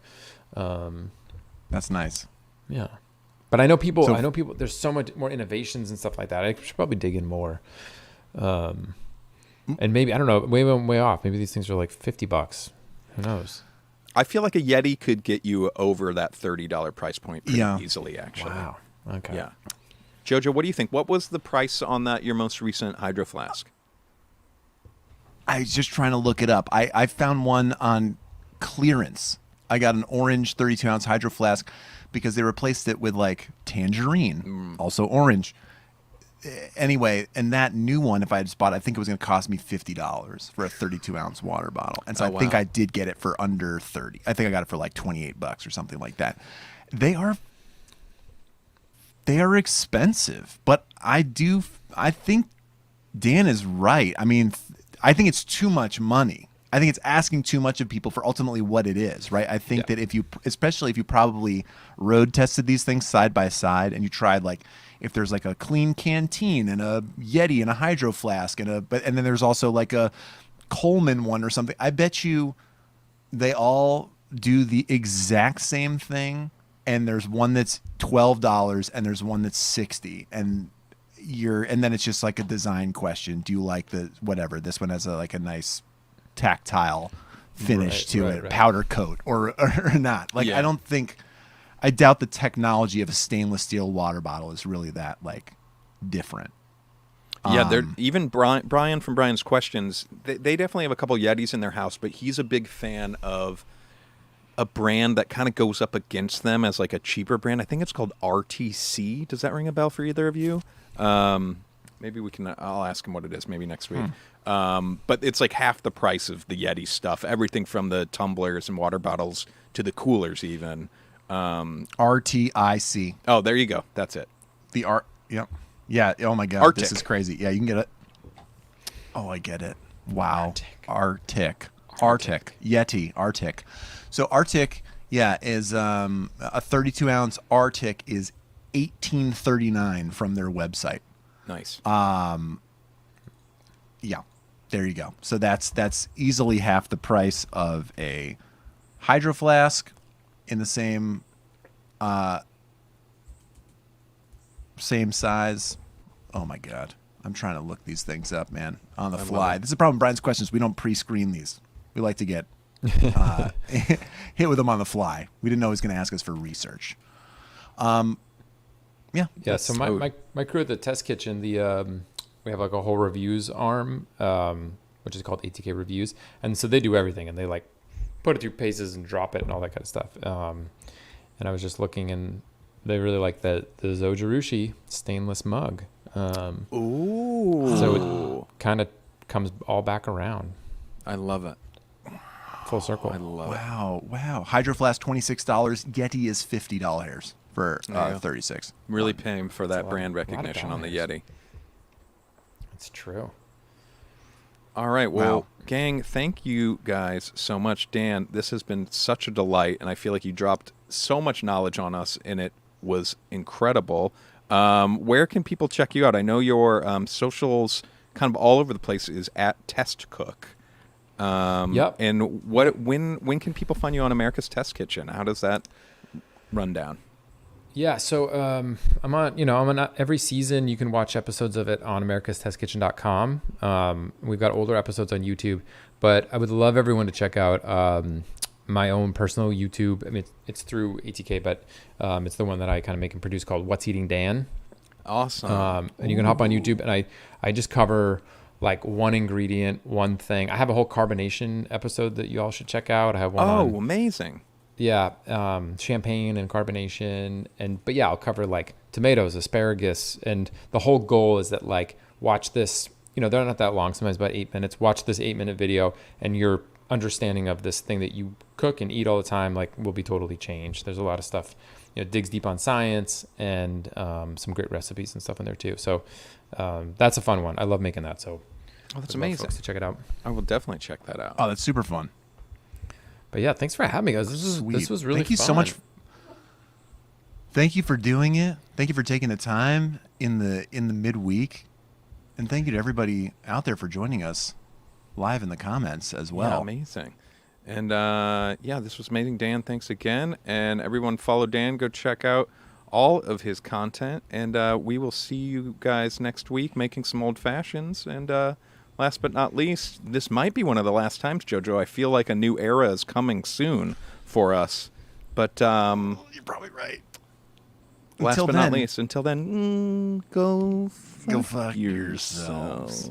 That's nice. Yeah. But I know people. So- There's so much more innovations and stuff like that. I should probably dig in more. And maybe I don't know. Way off. Maybe these things are like $50. Who knows? I feel like a Yeti could get you over that $30 price point pretty Yeah. easily, actually. Wow. Okay. Yeah. Jojo, what do you think? What was the price on that, your most recent Hydro Flask? I was just trying to look it up. I found one on clearance. I got an orange 32-ounce Hydro Flask because they replaced it with like tangerine, also orange. Anyway, and that new one, if I had bought it, I think it was going to cost me $50 for a 32-ounce water bottle. And so I think I did get it for under 30. I think I got it for like $28 or something like that. They are expensive, but I think Dan is right. I mean, I think it's too much money. I think it's asking too much of people for ultimately what it is, right? I think that especially if you probably road tested these things side by side and you tried like, if there's like a clean canteen and a Yeti and a Hydro Flask and then there's also like a Coleman one or something. I bet you they all do the exact same thing. And there's one that's $12 and there's one that's $60, and then it's just like a design question. Do you like the whatever? This one has a nice tactile finish to it, powder coat or not. Like Yeah. I doubt the technology of a stainless steel water bottle is really that like different. Yeah, they're even Brian from Brian's Questions. They definitely have a couple Yetis in their house, but he's a big fan of a brand that kind of goes up against them as like a cheaper brand. I think it's called RTC. Does that ring a bell for either of you? Maybe we can. I'll ask him what it is. Maybe next week. But it's like half the price of the Yeti stuff. Everything from the tumblers and water bottles to the coolers, even. RTIC. Oh, there you go. That's it. Yep. Yeah. Oh my God. Arctic. This is crazy. Yeah, you can get it. Oh, I get it. Wow. Arctic. Yeti. Arctic. So Arctic, is a 32-ounce Arctic is $18.39 from their website. Nice. Yeah. There you go. So that's easily half the price of a Hydro Flask in the same size. Oh my God. I'm trying to look these things up, man, on the fly. This is the problem with Brian's Questions. We don't pre-screen these. We like to get hit with them on the fly. We didn't know he was going to ask us for research. Yeah. Yeah. So my crew at the test kitchen, we have like a whole reviews arm, which is called ATK Reviews, and so they do everything, and they like put it through paces and drop it and all that kind of stuff. And I was just looking, and they really like the Zojirushi stainless mug. Ooh. So it kind of comes all back around, I love it. full circle. I love it. Wow. Hydro Flask $26. Yeti is $50 for Yeah. 36. Really paying for that lot- brand lot of recognition on the dollars. Yeti. It's true. All right. Well, Wow. gang, thank you guys so much. Dan, this has been such a delight, and I feel like you dropped so much knowledge on us, and it was incredible. Where can people check you out? I know your socials kind of all over the place is at Test Cook. Yep. And when can people find you on America's Test Kitchen? How does that run down? Yeah, so I'm on every season. You can watch episodes of it on americastestkitchen.com. We've got older episodes on YouTube, but I would love everyone to check out my own personal YouTube. I mean, it's through ATK, but it's the one that I kind of make and produce called What's Eating Dan. Awesome. And you can hop on YouTube, and I just cover like one ingredient, one thing. I have a whole carbonation episode that you all should check out. I have one on amazing. champagne and carbonation, but yeah, I'll cover like tomatoes, asparagus, and the whole goal is that like watch this, they're not that long, sometimes about 8 minutes. Watch this 8-minute video, and your understanding of this thing that you cook and eat all the time like will be totally changed. There's a lot of stuff, digs deep on science, and some great recipes and stuff in there too. So that's a fun one. I love making that. So That's I'd love amazing. folks to check it out. I will definitely check that out. Oh, that's super fun. But yeah, thanks for having me, guys. This Sweet. was really Thank you fun. so much. Thank you for doing it. Thank you for taking the time in the midweek, and thank you to everybody out there for joining us live in the comments as Yeah, well. amazing. And this was amazing. Dan, thanks again. And everyone follow Dan. Go check out all of his content. And we will see you guys next week making some old fashions. And last but not least, this might be one of the last times, JoJo. I feel like a new era is coming soon for us. But You're probably right. last Until but then, not least, until then, go fuck yourselves. yourselves.